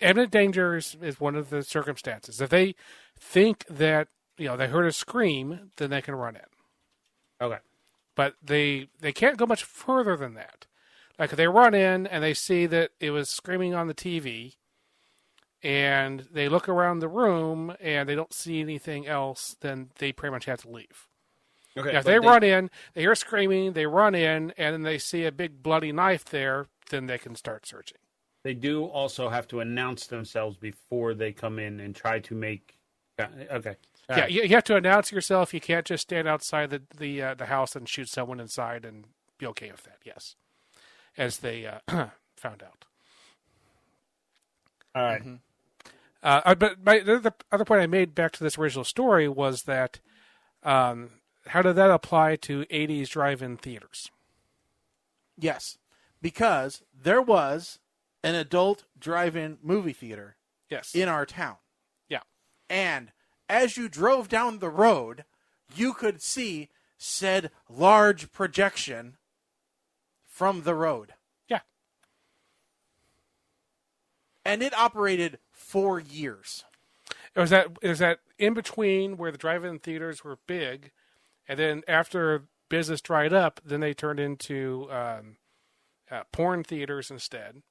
Imminent danger is one of the circumstances. If they think that they heard a scream, then they can run in. Okay. But they can't go much further than that. Like if they run in and they see that it was screaming on the TV, and they look around the room and they don't see anything else, then they pretty much have to leave. Okay. Now, if they run in, they hear screaming, they run in, and then they see a big bloody knife there, then they can start searching. They do also have to announce themselves before they come in and try to make. Okay. All right. You have to announce yourself. You can't just stand outside the house and shoot someone inside and be okay with that. Yes. as they found out. All right. But the other point I made back to this original story was that how did that apply to 80s drive-in theaters? Yes, because there was an adult drive-in movie theater in our town. Yeah. And as you drove down the road, you could see said large projection from the road. Yeah. And it operated for years. It was that in between where the drive-in theaters were big, and then after business dried up, then they turned into porn theaters instead,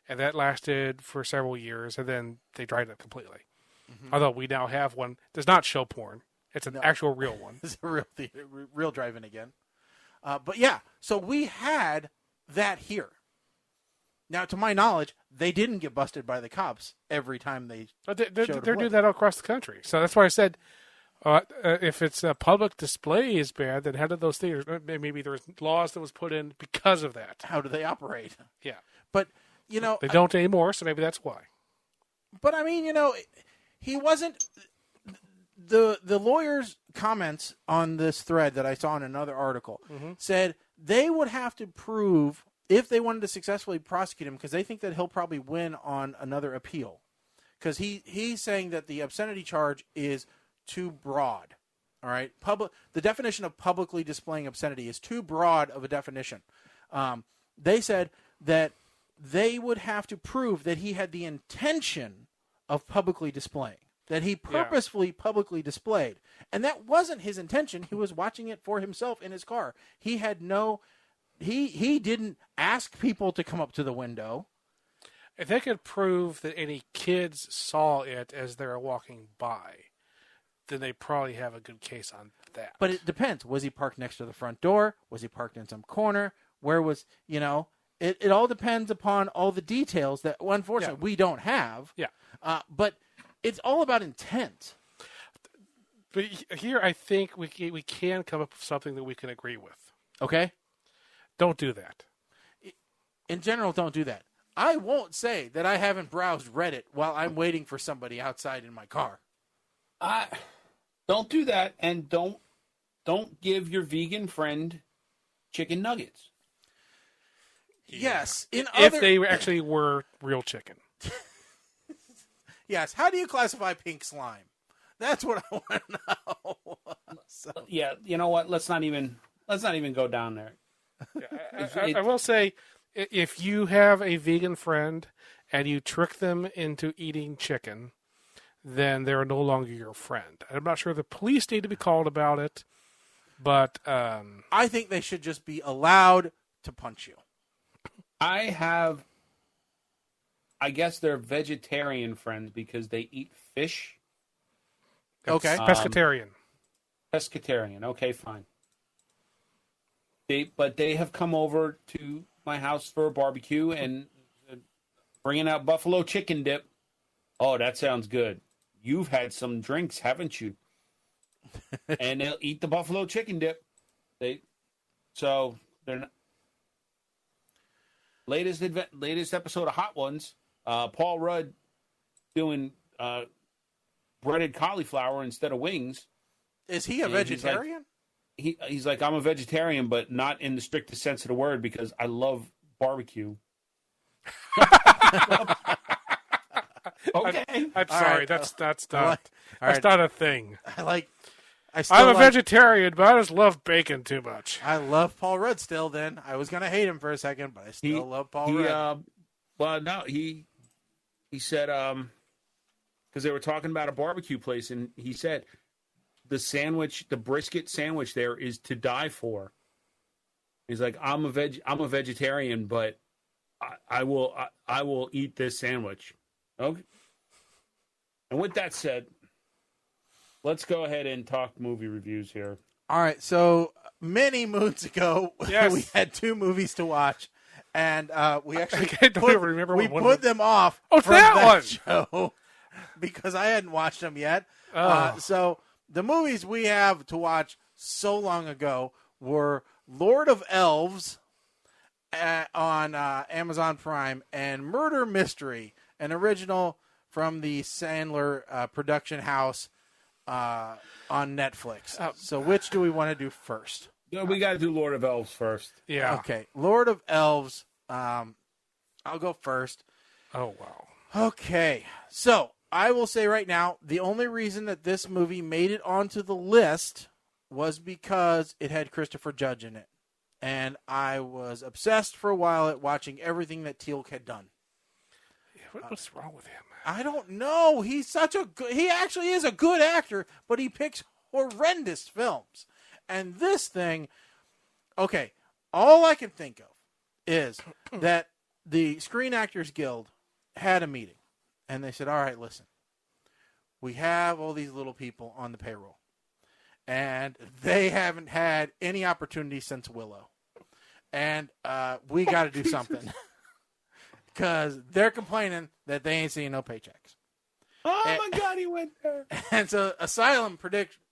and that lasted for several years, and then they dried up completely. Mm-hmm. Although we now have one does not show porn; it's an actual real one. It's a real theater, real drive-in again. But yeah, so we had that here. Now, to my knowledge, they didn't get busted by the cops every time they. But they're doing that all across the country. So that's why I said, if it's a public display is bad, then how did those theaters? Maybe there was laws that was put in because of that. How do they operate? Yeah, but they don't anymore. So maybe that's why. But I mean, he wasn't. The lawyer's comments on this thread that I saw in another article said they would have to prove, if they wanted to successfully prosecute him, because they think that he'll probably win on another appeal. Because he's saying that the obscenity charge is too broad. All right? The definition of publicly displaying obscenity is too broad of a definition. They said that they would have to prove that he had the intention of publicly displaying, that he purposefully publicly displayed. And that wasn't his intention. He was watching it for himself in his car. He had no... He didn't ask people to come up to the window. If they could prove that any kids saw it as they were walking by, then they probably have a good case on that. But it depends. Was he parked next to the front door? Was he parked in some corner? Where was, it all depends upon all the details that, unfortunately, we don't have. Yeah. But it's all about intent. But here I think we can come up with something that we can agree with. Okay? Don't do that. In general, don't do that. I won't say that I haven't browsed Reddit while I'm waiting for somebody outside in my car. Don't do that, and don't give your vegan friend chicken nuggets. Yes, if they actually were real chicken. Yes. How do you classify pink slime? That's what I want to know. So. Yeah, you know what? Let's not even go down there. I will say, if you have a vegan friend and you trick them into eating chicken, then they're no longer your friend. I'm not sure the police need to be called about it, but I think they should just be allowed to punch you. I guess they're vegetarian friends because they eat fish. Okay. Pescatarian. Pescatarian. Okay, fine. They have come over to my house for a barbecue and bringing out buffalo chicken dip. Oh, that sounds good. You've had some drinks, haven't you? And they'll eat the buffalo chicken dip. They're not. Latest episode of Hot Ones. Paul Rudd doing breaded cauliflower instead of wings. Is he a vegetarian? He's like, I'm a vegetarian, but not in the strictest sense of the word because I love barbecue. Okay. I'm sorry. Right. That's not a thing. I'm a vegetarian, but I just love bacon too much. I love Paul Rudd still then. I was going to hate him for a second, but I still love Paul Rudd. Well, no, he said, because they were talking about a barbecue place, and he said, the brisket sandwich there is to die for. He's like, I'm a vegetarian, but I will eat this sandwich. Okay. And with that said, let's go ahead and talk movie reviews here. All right. So many moons ago, yes. we had two movies to watch, and we actually put them off. Oh, from that one show because I hadn't watched them yet. Oh. So the movies we have to watch so long ago were Lord of Elves on Amazon Prime, and Murder Mystery, an original from the Sandler production house on Netflix. So which do we want to do first? We got to do Lord of Elves first. Yeah. Okay, Lord of Elves. I'll go first. Oh, wow. Okay, so I will say right now, the only reason that this movie made it onto the list was because it had Christopher Judge in it. And I was obsessed for a while at watching everything that Teal'c had done. Yeah, what's wrong with him? I don't know. He's such a good... He actually is a good actor, but he picks horrendous films. And this thing... Okay, all I can think of is that the Screen Actors Guild had a meeting. And they said, all right, listen. We have all these little people on the payroll. And they haven't had any opportunity since Willow. And we got to do something. Because they're complaining that they ain't seeing no paychecks. Oh, my God, he went there. And so Asylum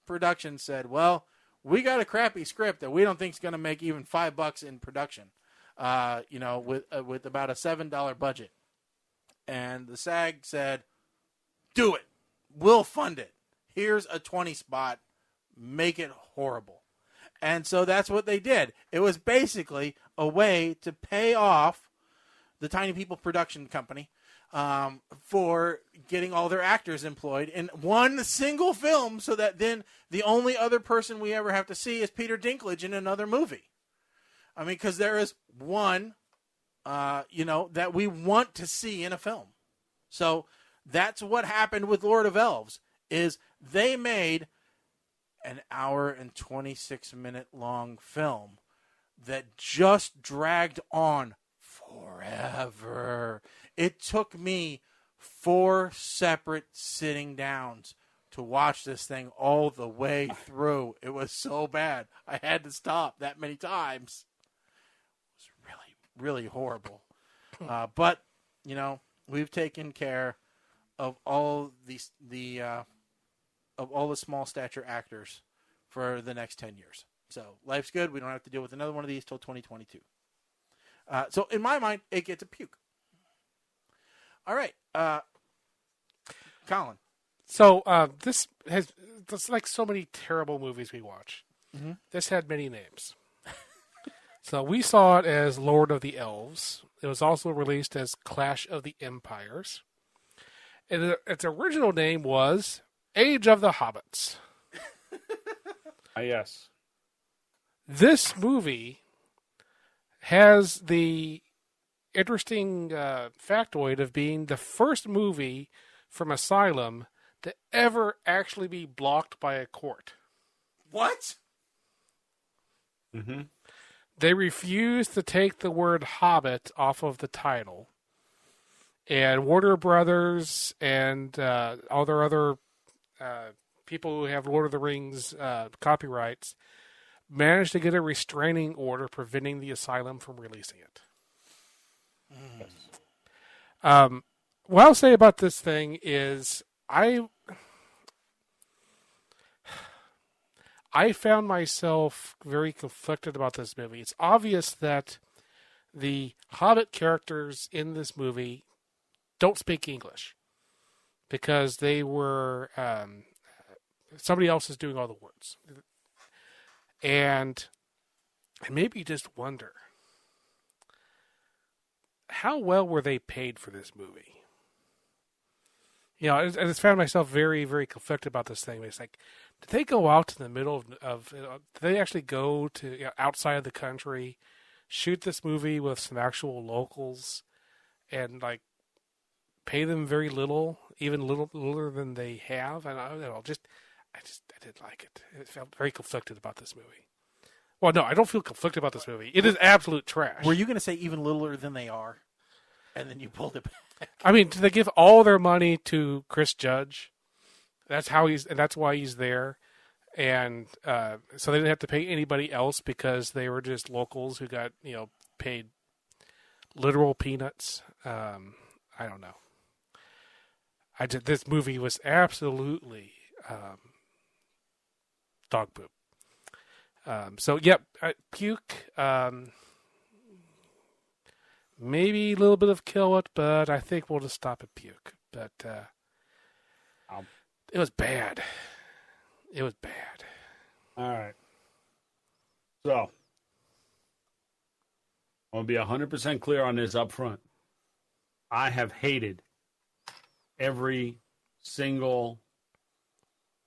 Productions said, well, we got a crappy script that we don't think is going to make even $5 in production, with about a $7 budget. And the SAG said, do it. We'll fund it. Here's a 20 spot. Make it horrible. And so that's what they did. It was basically a way to pay off the Tiny People production company for getting all their actors employed in one single film, so that then the only other person we ever have to see is Peter Dinklage in another movie. I mean, because there is one, that we want to see in a film. So that's what happened with Lord of Elves, is they made an hour and 26-minute long film that just dragged on forever. It took me 4 separate sitting downs to watch this thing all the way through. It was so bad. I had to stop that many times. It was really, really horrible. But, we've taken care of all all the small stature actors for the next 10 years. So life's good. We don't have to deal with another one of these till 2022. So in my mind, it gets a puke. All right. Colin. So this like so many terrible movies we watch. Mm-hmm. This had many names. So we saw it as Lord of the Elves. It was also released as Clash of the Empires. And its original name was Age of the Hobbits. Yes. This movie has the interesting factoid of being the first movie from Asylum to ever actually be blocked by a court. What? Mm-hmm. They refused to take the word Hobbit off of the title. And Warner Brothers and all their other people who have Lord of the Rings copyrights managed to get a restraining order preventing the Asylum from releasing it. What I'll say about this thing is I found myself very conflicted about this movie. It's obvious that the Hobbit characters in this movie don't speak English because they were somebody else is doing all the words. And it made me just wonder, how well were they paid for this movie? I just found myself very, very conflicted about this thing. It's like, did they go out to the middle of did they actually go to outside of the country, shoot this movie with some actual locals, and pay them very little, even littler than they have? And I didn't like it. I felt very conflicted about this movie. Well, no, I don't feel conflicted about this movie. It is absolute trash. Were you going to say even littler than they are? And then you pulled it back. I mean, did they give all their money to Chris Judge? That's why he's there. And so they didn't have to pay anybody else because they were just locals who got, paid literal peanuts. I don't know. This movie was absolutely dog poop. Puke. maybe a little bit of kill it, but I think we'll just stop at puke. But it was bad. It was bad. All right. So, I want to be 100% clear on this up front. I have hated every single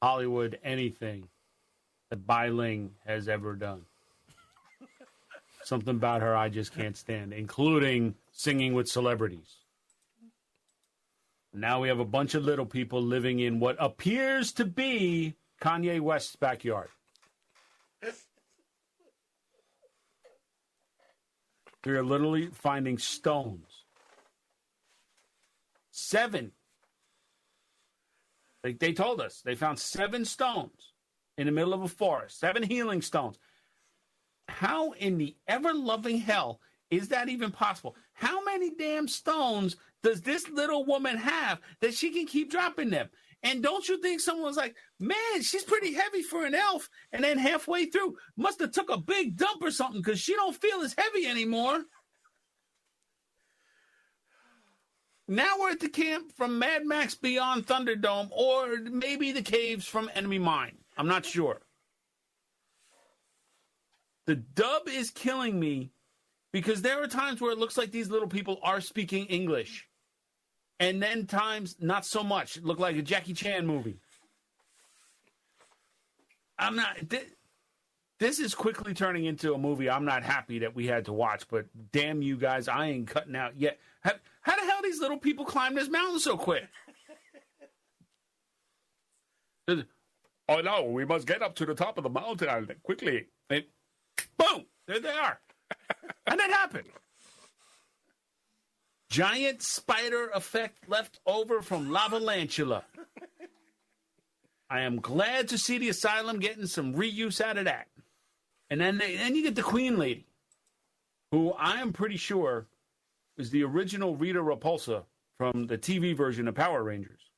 Hollywood anything that Bai Ling has ever done. Something about her I just can't stand, including singing with celebrities. Now we have a bunch of little people living in what appears to be Kanye West's backyard. We are literally finding stones. 7. Like they told us, they found 7 stones in the middle of a forest. 7 healing stones. How in the ever-loving hell is that even possible? How many damn stones does this little woman have that she can keep dropping them? And don't you think someone was like, man, she's pretty heavy for an elf, and then halfway through must have took a big dump or something because she don't feel as heavy anymore. Now we're at the camp from Mad Max Beyond Thunderdome, or maybe the caves from Enemy Mine. I'm not sure. The dub is killing me because there are times where it looks like these little people are speaking English. And then times, not so much. It looked like a Jackie Chan movie. I'm not... This is quickly turning into a movie I'm not happy that we had to watch, but damn you guys, I ain't cutting out yet. How the hell these little people climb this mountain so quick? Oh, no, we must get up to the top of the mountain quickly. And boom, there they are. And it happened. Giant spider effect left over from Lavalantula. I am glad to see the asylum getting some reuse out of that. And then you get the Queen Lady, who I am pretty sure is the original Rita Repulsa from the TV version of Power Rangers.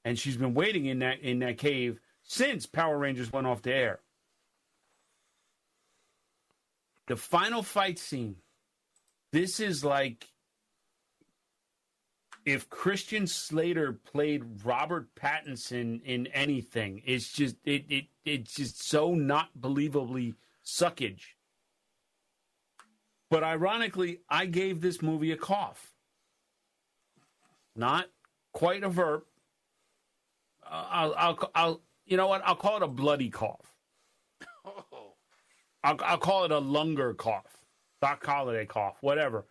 And she's been waiting in that cave since Power Rangers went off the air. The final fight scene. This is like if Christian Slater played Robert Pattinson in anything. It's just it's just so not believably suckage. But ironically, I gave this movie a cough. Not quite a verb. I'll you know what? I'll call it a bloody cough. I'll call it a Lunger cough, Doc Holliday cough, whatever.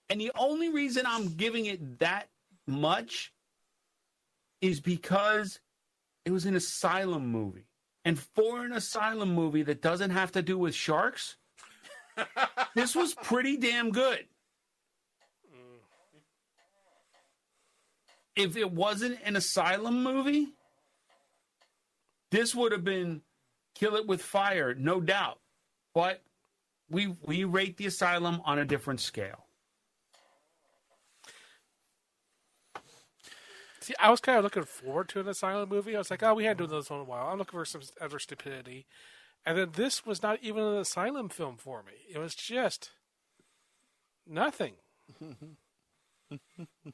And the only reason I'm giving it that much is because it was an asylum movie. And for an asylum movie that doesn't have to do with sharks, this was pretty damn good. If it wasn't an asylum movie, this would have been Kill It With Fire, no doubt. But we rate the asylum on a different scale. See, I was kind of looking forward to an asylum movie. I was like, oh, we hadn't done this in a while. I'm looking for some other stupidity. And then this was not even an asylum film for me. It was just nothing.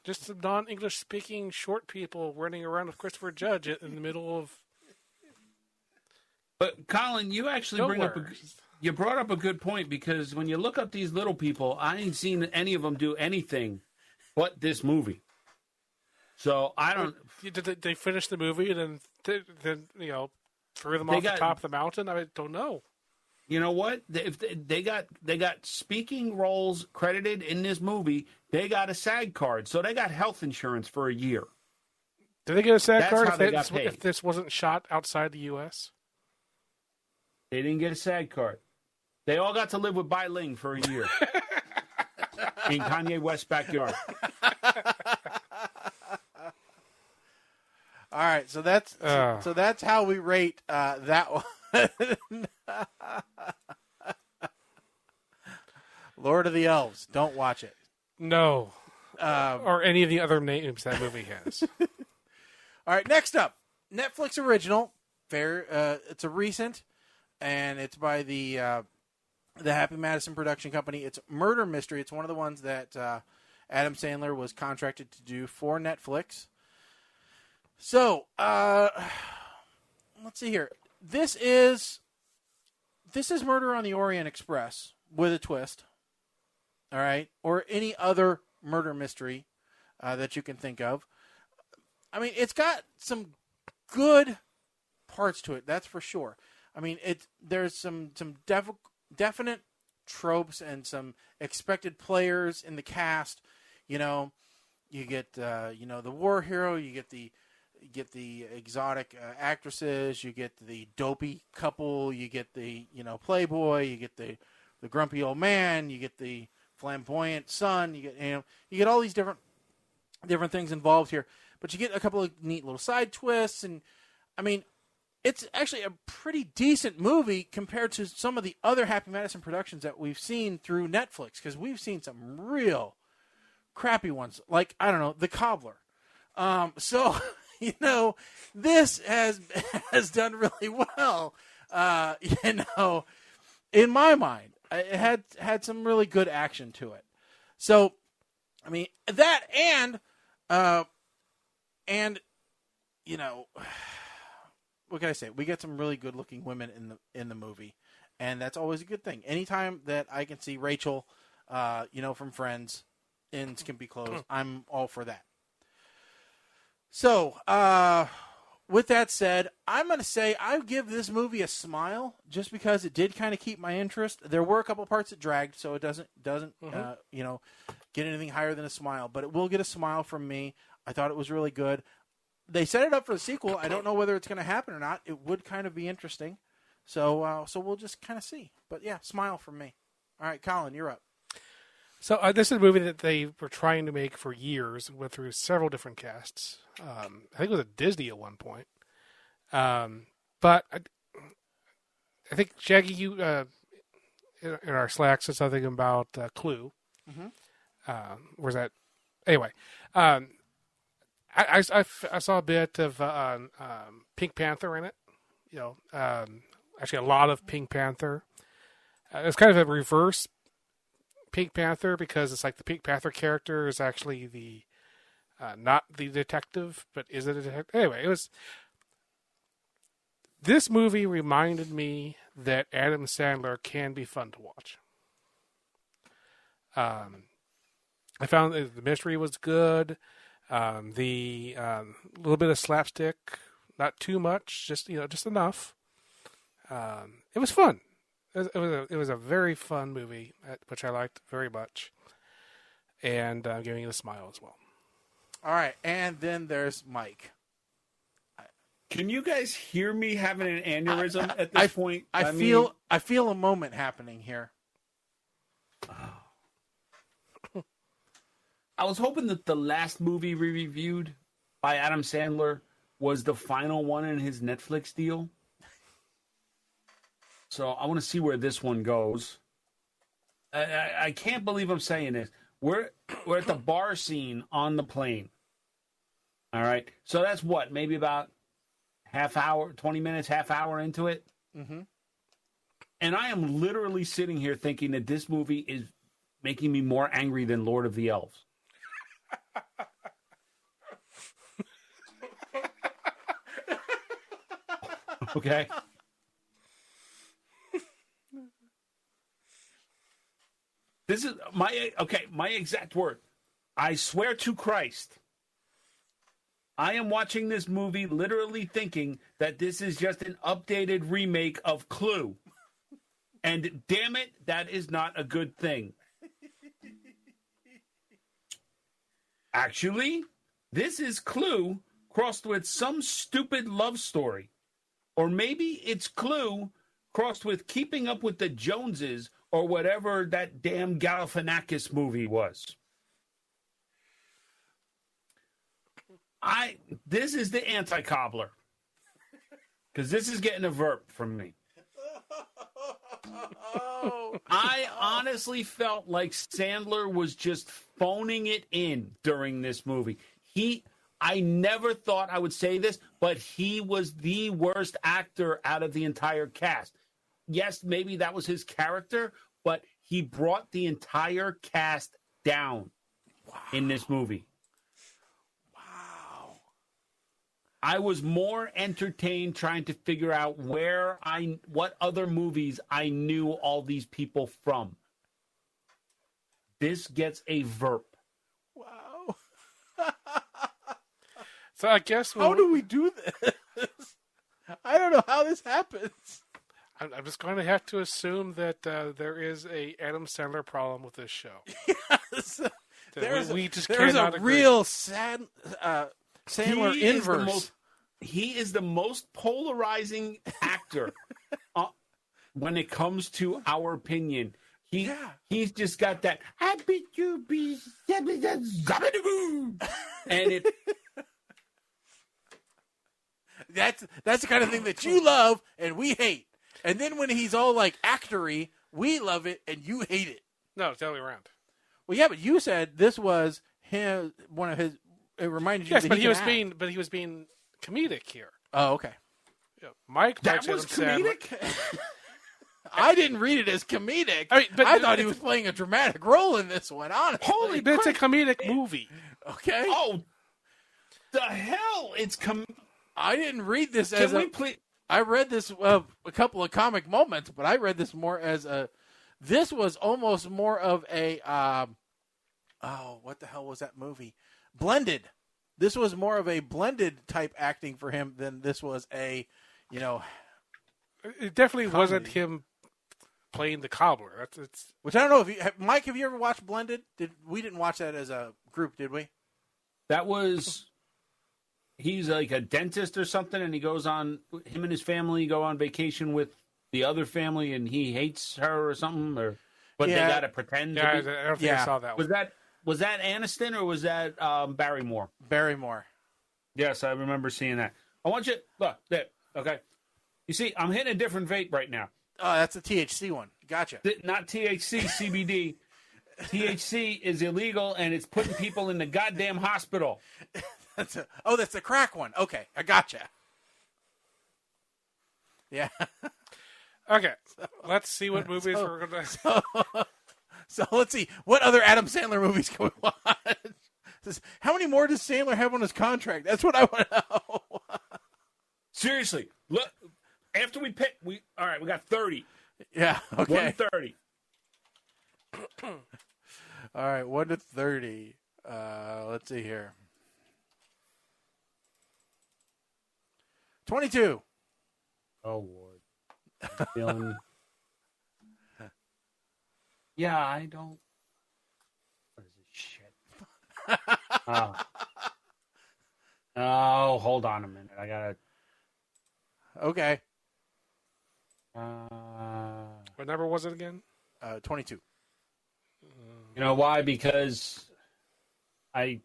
Just some non-English speaking short people running around with Christopher Judge in the middle of... But, Colin, you actually you brought up a good point, because when you look up these little people, I ain't seen any of them do anything but this movie. So I don't. Did they finish the movie and then threw them off the top of the mountain? I don't know. You know what? If they got speaking roles credited in this movie, they got a SAG card, so they got health insurance for a year. Did they get a SAG card if this wasn't shot outside the U.S.? They didn't get a SAG card. They all got to live with Bai Ling for a year in Kanye West's backyard. All right, so that's how we rate that one. Lord of the Elves. Don't watch it. No. Or any of the other names that movie has. All right, next up, Netflix original. It's a recent, and it's by the the Happy Madison production company. It's murder mystery. It's one of the ones that Adam Sandler was contracted to do for Netflix. So, let's see here. This is Murder on the Orient Express with a twist. All right, or any other murder mystery that you can think of. I mean, it's got some good parts to it, that's for sure. I mean, there's some definite tropes and some expected players in the cast. You know, you get the war hero, you get the exotic actresses, you get the dopey couple, you get the playboy, you get the grumpy old man, you get the flamboyant son, you get all these different things involved here. But you get a couple of neat little side twists, and I mean, it's actually a pretty decent movie compared to some of the other Happy Madison productions that we've seen through Netflix, because we've seen some real crappy ones, like, I don't know, The Cobbler. So, this has done really well, in my mind. It had some really good action to it. So, I mean, that and what can I say? We get some really good-looking women in the movie, and that's always a good thing. Anytime that I can see Rachel, from Friends in Skimpy Clothes, I'm all for that. So, with that said, I'm going to say I give this movie a smile just because it did kind of keep my interest. There were a couple parts that dragged, so it doesn't get anything higher than a smile, but it will get a smile from me. I thought it was really good. They set it up for the sequel. I don't know whether it's going to happen or not. It would kind of be interesting. So we'll just kind of see. But yeah, smile from me. All right, Colin, you're up. So this is a movie that they were trying to make for years. Went through several different casts. I think it was at Disney at one point. But I think, Shaggy, you in our Slack said something about Clue. Mm-hmm. Where's that? Anyway, I saw a bit of Pink Panther in it. Actually a lot of Pink Panther. It's kind of a reverse Pink Panther, because it's like the Pink Panther character is actually the not the detective, but is it a detective? Anyway, this movie reminded me that Adam Sandler can be fun to watch. I found that the mystery was good. The little bit of slapstick, not too much, just enough. It was fun. It was a very fun movie, which I liked very much, and I'm giving it a smile as well. All right, and then there's Mike. Can you guys hear me having an aneurysm at this point? I feel a moment happening here. I was hoping that the last movie we reviewed by Adam Sandler was the final one in his Netflix deal. So I want to see where this one goes. I can't believe I'm saying this. We're at the bar scene on the plane. All right. So that's what, maybe about half hour, 20 minutes, half hour into it. Mm-hmm. And I am literally sitting here thinking that this movie is making me more angry than Lord of the Elves. Okay. This is my exact word. I swear to Christ, I am watching this movie literally thinking that this is just an updated remake of Clue. And damn it, that is not a good thing. Actually, this is Clue crossed with some stupid love story. Or maybe it's Clue crossed with Keeping Up with the Joneses or whatever that damn Galifianakis movie was. This is the anti-cobbler. Because this is getting a verb from me. I honestly felt like Sandler was just phoning it in during this movie. I never thought I would say this, but he was the worst actor out of the entire cast. Yes, maybe that was his character, but he brought the entire cast down in this movie. Wow. I was more entertained trying to figure out what other movies I knew all these people from. This gets a verb. Wow. So I guess how do we do this? I don't know how this happens. I'm just going to have to assume that there is a Adam Sandler problem with this show. Yes. There's cannot a agree. real sad Sandler inverse. He is the most polarizing actor when it comes to our opinion. He's just got that I bet you be and it. That's the kind of thing that you love and we hate. And then when he's all like actory, we love it and you hate it. No, it's the other way around. Well, yeah, but you said this was one of his. It reminded you. Yes, that but he can was being comedic here. Oh, okay. Yeah, Mike That likes was Adam Sandler. comedic. I didn't read it as comedic. But I thought he was playing a dramatic role in this one. Honestly, Holy But it's a crap. comedic movie. Okay. Oh, the hell! I didn't read this Can as we please? I read this a couple of comic moments, but I read this more as a. This was almost more of a. What the hell was that movie? Blended. This was more of a blended type acting for him than this was a, It definitely comedy. wasn't him playing the cobbler. It's Which I don't know if you, Mike. Have you ever watched Blended? We didn't watch that as a group, did we? That was. He's like a dentist or something, and him and his family go on vacation with the other family, and he hates her or something, but they Yeah. got to pretend. yeah. I To be. don't think I saw that one. Was that Aniston or was that Barrymore? Barrymore. Yes, I remember seeing that. I want you look there. Okay, you see, I'm hitting a different vape right now. Oh, that's the THC one. Gotcha. Not THC, CBD. THC is illegal, and it's putting people in the goddamn hospital. That's the crack one. Okay, I gotcha. Yeah. Okay, let's see what movies we're going to... So let's see. What other Adam Sandler movies can we watch? How many more does Sandler have on his contract? That's what I want to know. Seriously, look. After we pick, all right. We got 30. Yeah. Okay. 130. All right. 1 to 30. Let's see here. 22. Oh Lord. I'm feeling. Yeah, I don't. What is this shit? Oh, hold on a minute. I gotta. Okay. What number was it again? 22. You know why? Because I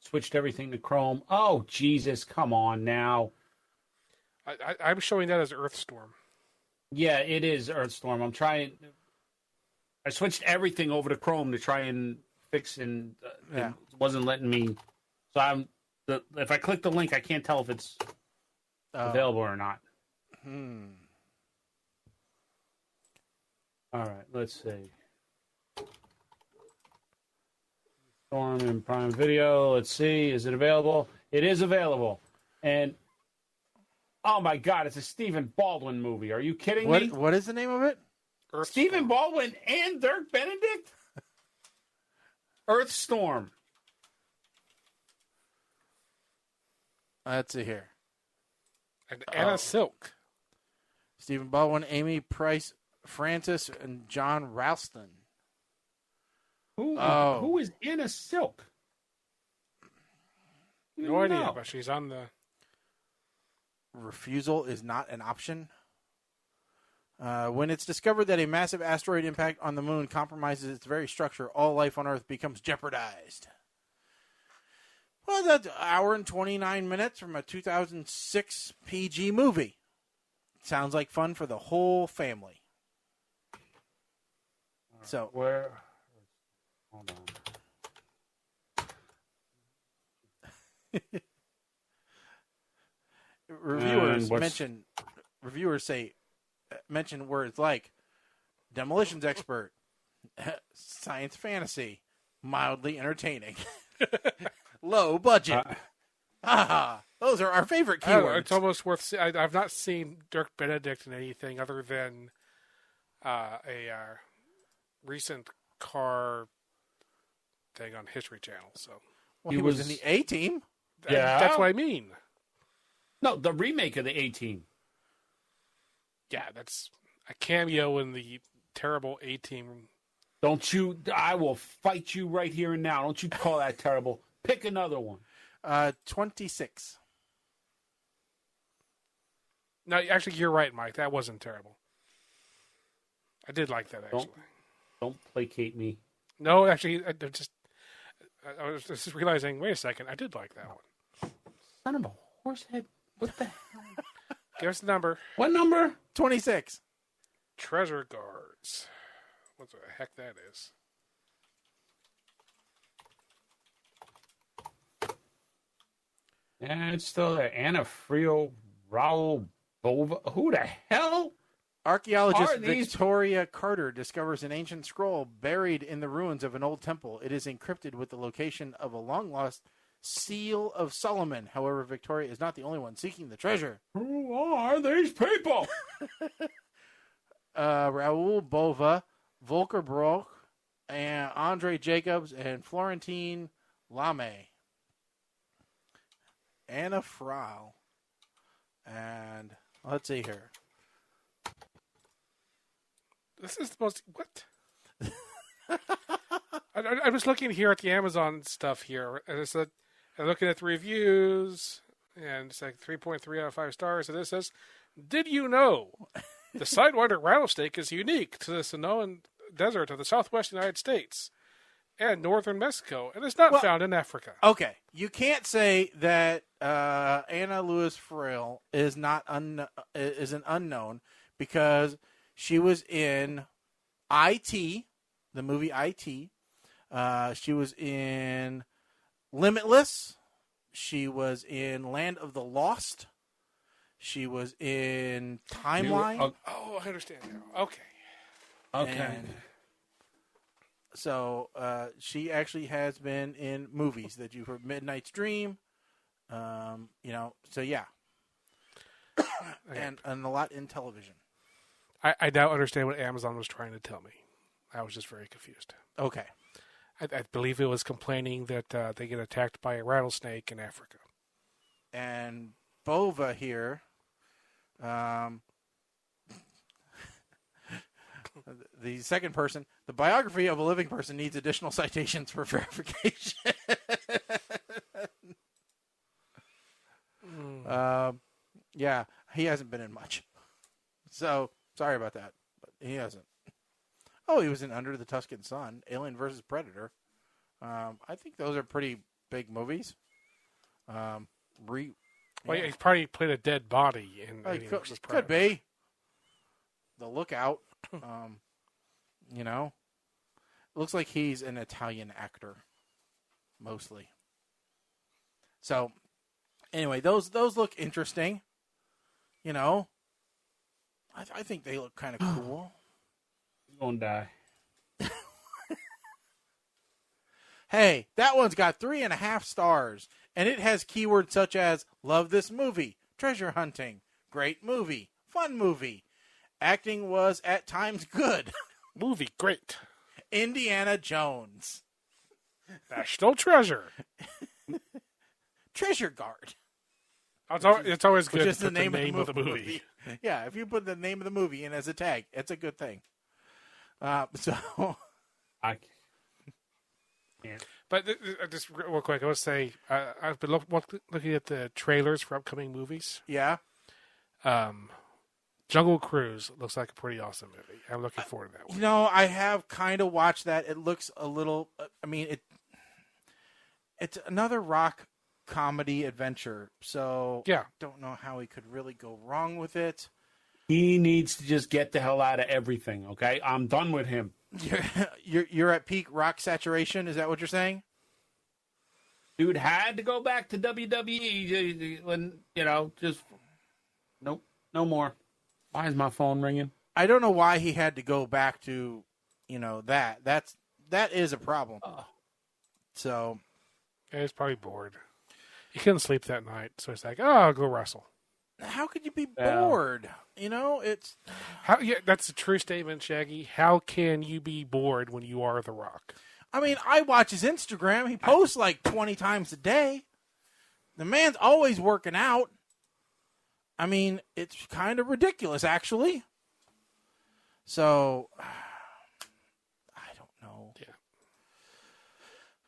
switched everything to Chrome. Oh Jesus! Come on now. I'm showing that as Earthstorm. Yeah, it is Earthstorm. I'm trying. I switched everything over to Chrome to try and fix, and it wasn't letting me. So if I click the link, I can't tell if it's available or not. All right, let's see. Storm in Prime Video. Let's see. Is it available? It is available. And oh my God, it's a Stephen Baldwin movie. Are you kidding me? What is the name of it? Stephen Baldwin and Dirk Benedict? Earthstorm. Let's see here. And Anna Silk. Stephen Baldwin, Amy Price Francis, and John Ralston. Who is Anna Silk? No idea, but she's on the... Refusal is not an option. When it's discovered that a massive asteroid impact on the moon compromises its very structure, all life on Earth becomes jeopardized. Well, that's an hour and 29 minutes from a 2006 PG movie. Sounds like fun for the whole family. So where? Hold on. Reviewers mention words like Demolitions expert. Science fantasy. Mildly entertaining. Low budget. Those are our favorite keywords. It's almost worth. I've not seen Dirk Benedict in anything other than a recent car thing on History Channel. So he was in the A-Team. Yeah, that's what I mean. No, the remake of the A-Team. Yeah, that's a cameo in the terrible A-Team. Don't you? I will fight you right here and now. Don't you call that terrible? Pick another one. 26. No, actually, you're right, Mike. That wasn't terrible. I did like that, actually. Don't placate me. No, actually, I was just realizing, wait a second, I did like that one. Son of a horsehead. What the hell? Give us the number. What number? 26. Treasure Guards. What the heck that is? Yeah, it's still there. Anafrio Raul Bova. Who the hell? Archaeologist Victoria Carter discovers an ancient scroll buried in the ruins of an old temple. It is encrypted with the location of a long-lost Seal of Solomon. However, Victoria is not the only one seeking the treasure. Who are these people? Raoul Bova, Volker Brock, and Andre Jacobs, and Florentine Lame. Anna Frau. And let's see here. This is the most... What? I was looking here at the Amazon stuff here, and it's and looking at the reviews, and it's like 3.3 out of 5 stars, and it says, did you know the Sidewinder rattlesnake is unique to the Sonoran Desert of the southwest United States and northern Mexico, and it's not found in Africa. Okay, you can't say that Anna Louise Friel is is an unknown because she was in IT, the movie IT. She was in Limitless. She was in Land of the Lost. She was in Timeline. I understand now. Okay. And so she actually has been in movies that you've heard, Midnight's Dream. So yeah. and a lot in television. I now understand what Amazon was trying to tell me. I was just very confused. Okay. I believe it was complaining that they get attacked by a rattlesnake in Africa. And Bova here, the second person, the biography of a living person needs additional citations for verification. Yeah, he hasn't been in much. So, sorry about that, but he hasn't. Oh, he was in Under the Tuscan Sun, Alien vs. Predator. I think those are pretty big movies. He probably played a dead body in Alien vs. Predator. Could be. The Lookout. Looks like he's an Italian actor, mostly. So, anyway, those look interesting. I think they look kind of cool. You're gonna die. Hey, that one's got 3.5 stars, and it has keywords such as love this movie, treasure hunting, great movie, fun movie, acting was at times good, movie great, Indiana Jones, national treasure, treasure guard. It's always good to put the name of the movie. Yeah, if you put the name of the movie in as a tag, it's a good thing. I can't. But just real quick, I would say I've been looking at the trailers for upcoming movies. Yeah. Jungle Cruise looks like a pretty awesome movie. I'm looking forward to that one. I have kind of watched that. It looks a little. It's another rock comedy adventure. So yeah, don't know how he could really go wrong with it. He needs to just get the hell out of everything. Okay, I'm done with him. You're at peak rock saturation. Is that what you're saying? Dude had to go back to WWE when just nope, no more. Why is my phone ringing? I don't know why he had to go back to, that. That is a problem. So. Yeah, he's probably bored. He couldn't sleep that night, so he's like, I'll go wrestle. How could you be bored? It's... That's a true statement, Shaggy. How can you be bored when you are The Rock? I mean, I watch his Instagram. He posts like 20 times a day. The man's always working out. I mean, it's kind of ridiculous, actually. So, I don't know.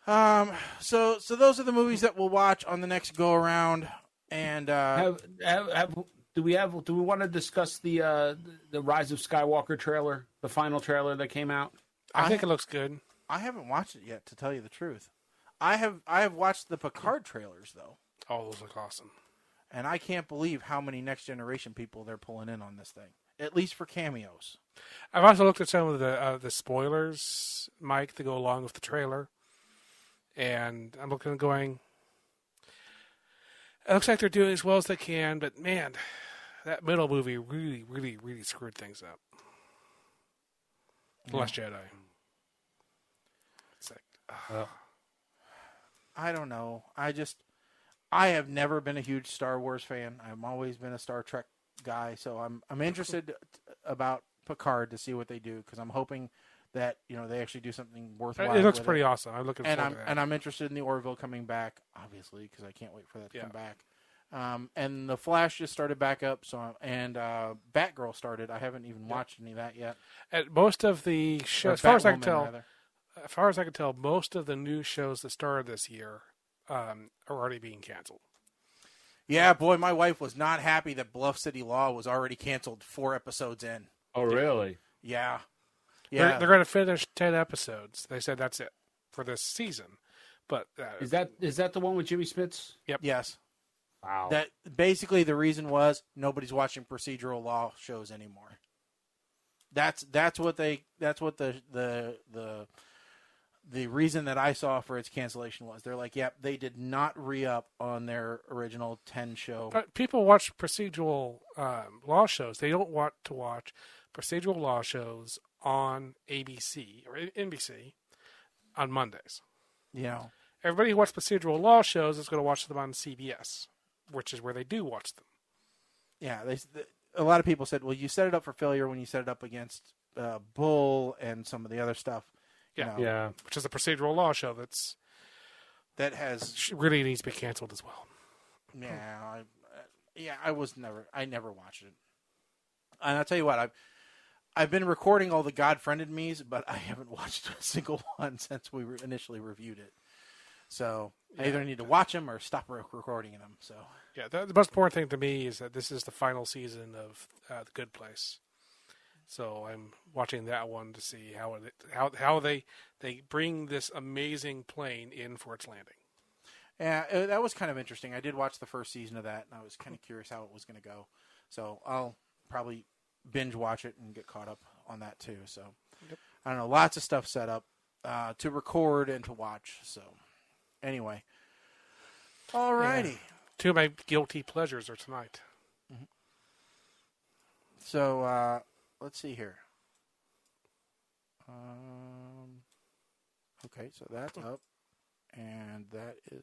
Yeah. So those are the movies that we'll watch on the next go around. And do we want to discuss the Rise of Skywalker trailer, the final trailer that came out? I think it looks good. I haven't watched it yet, to tell you the truth. I have watched the Picard trailers though. Oh, those look awesome. And I can't believe how many Next Generation people they're pulling in on this thing, at least for cameos. I've also looked at some of the spoilers, Mike, to go along with the trailer, and I'm looking and going, it looks like they're doing as well as they can, but man, that middle movie really, really, really screwed things up. The Last Jedi. It's like, I don't know. I have never been a huge Star Wars fan. I've always been a Star Trek guy, so I'm interested about Picard to see what they do, because I'm hoping that they actually do something worthwhile. It looks pretty awesome. I'm looking forward to that. And I'm interested in the Orville coming back, obviously, because I can't wait for that to come back. And the Flash just started back up, and Batgirl started. I haven't even watched any of that yet. At most of the shows, as far as I can tell, most of the new shows that started this year are already being canceled. Yeah, boy, my wife was not happy that Bluff City Law was already canceled 4 episodes in. Oh, really? Yeah. They're going to finish 10 episodes. They said that's it for this season. But is that the one with Jimmy Smits? Yep. Yes. Wow. That basically the reason was nobody's watching procedural law shows anymore. That's what the reason that I saw for its cancellation was. They're like, yep, they did not re-up on their original 10 show. But people watch procedural law shows. They don't want to watch procedural law shows on ABC or NBC on Mondays. Everybody who watches procedural law shows is going to watch them on CBS, which is where they do watch them. Yeah, a lot of people said, well, you set it up for failure when you set it up against Bull and some of the other stuff. Yeah. Which is a procedural law show that has really needs to be canceled as well. Yeah, I never watched it. And I'll tell you what, I've been recording all the God-friended me's, but I haven't watched a single one since we initially reviewed it. So I either need to watch them or stop recording them. So yeah, the most important thing to me is that this is the final season of The Good Place. So I'm watching that one to see how they bring this amazing plane in for its landing. Yeah, that was kind of interesting. I did watch the first season of that, and I was kind of curious how it was going to go. So I'll probably binge watch it and get caught up on that too. So I don't know, lots of stuff set up to record and to watch. So anyway, all righty. Yeah. 2 of my guilty pleasures are tonight. Mm-hmm. So let's see here. Okay, so that's up, and that is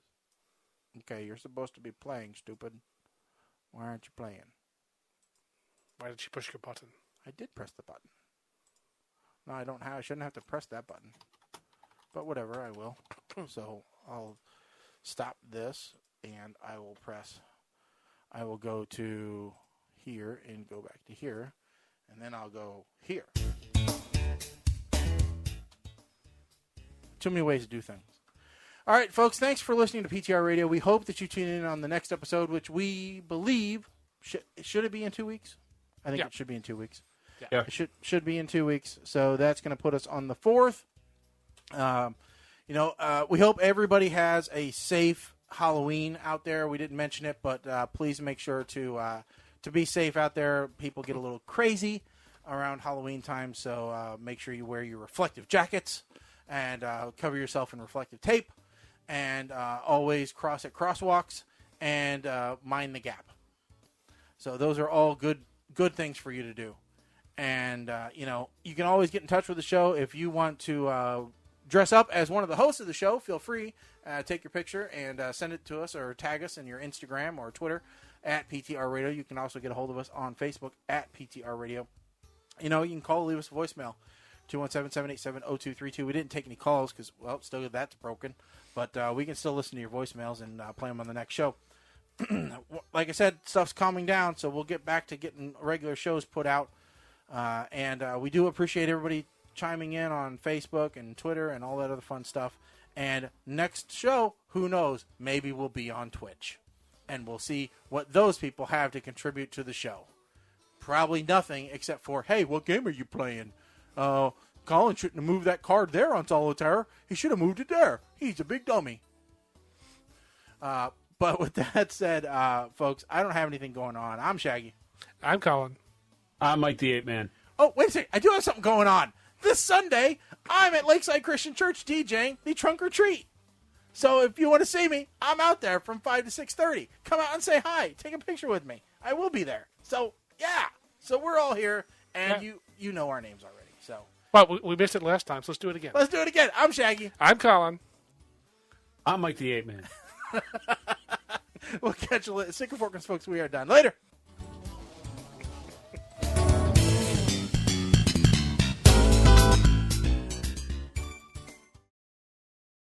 okay. You're supposed to be playing, stupid. Why aren't you playing? Why did you push your button? I did press the button. No, I shouldn't have to press that button. But whatever, I will. So I'll stop this, and I will go to here and go back to here, and then I'll go here. Too many ways to do things. All right, folks, thanks for listening to PTR Radio. We hope that you tune in on the next episode, which we believe, should it be in 2 weeks? I think it should be in 2 weeks. Yeah. It should be in 2 weeks. So that's going to put us on the 4th. We hope everybody has a safe Halloween out there. We didn't mention it, but please make sure to be safe out there. People get a little crazy around Halloween time, so make sure you wear your reflective jackets and cover yourself in reflective tape, and always cross at crosswalks and mind the gap. So those are all good things for you to do. And, you can always get in touch with the show. If you want to dress up as one of the hosts of the show, feel free. Take your picture and send it to us or tag us in your Instagram or Twitter at PTR Radio. You can also get a hold of us on Facebook at PTR Radio. You can call, leave us a voicemail, 217-787-0232. We didn't take any calls because, still that's broken. But we can still listen to your voicemails and play them on the next show. Like I said, stuff's calming down, so we'll get back to getting regular shows put out. And we do appreciate everybody chiming in on Facebook and Twitter and all that other fun stuff. And next show, who knows, maybe we'll be on Twitch. And we'll see what those people have to contribute to the show. Probably nothing except for, hey, what game are you playing? Colin shouldn't have moved that card there on Solitaire. He should have moved it there. He's a big dummy. But with that said, folks, I don't have anything going on. I'm Shaggy. I'm Colin. I'm Mike the Ape Man. Oh, wait a second. I do have something going on. This Sunday, I'm at Lakeside Christian Church DJing the Trunk or Treat. So if you want to see me, I'm out there from 5 to 6:30. Come out and say hi. Take a picture with me. I will be there. So, yeah. So we're all here, and you know our names already. So. Well, we missed it last time, so let's do it again. Let's do it again. I'm Shaggy. I'm Colin. I'm Mike the Ape Man. We'll catch you later. Sick of Forkins, folks. We are done. Later.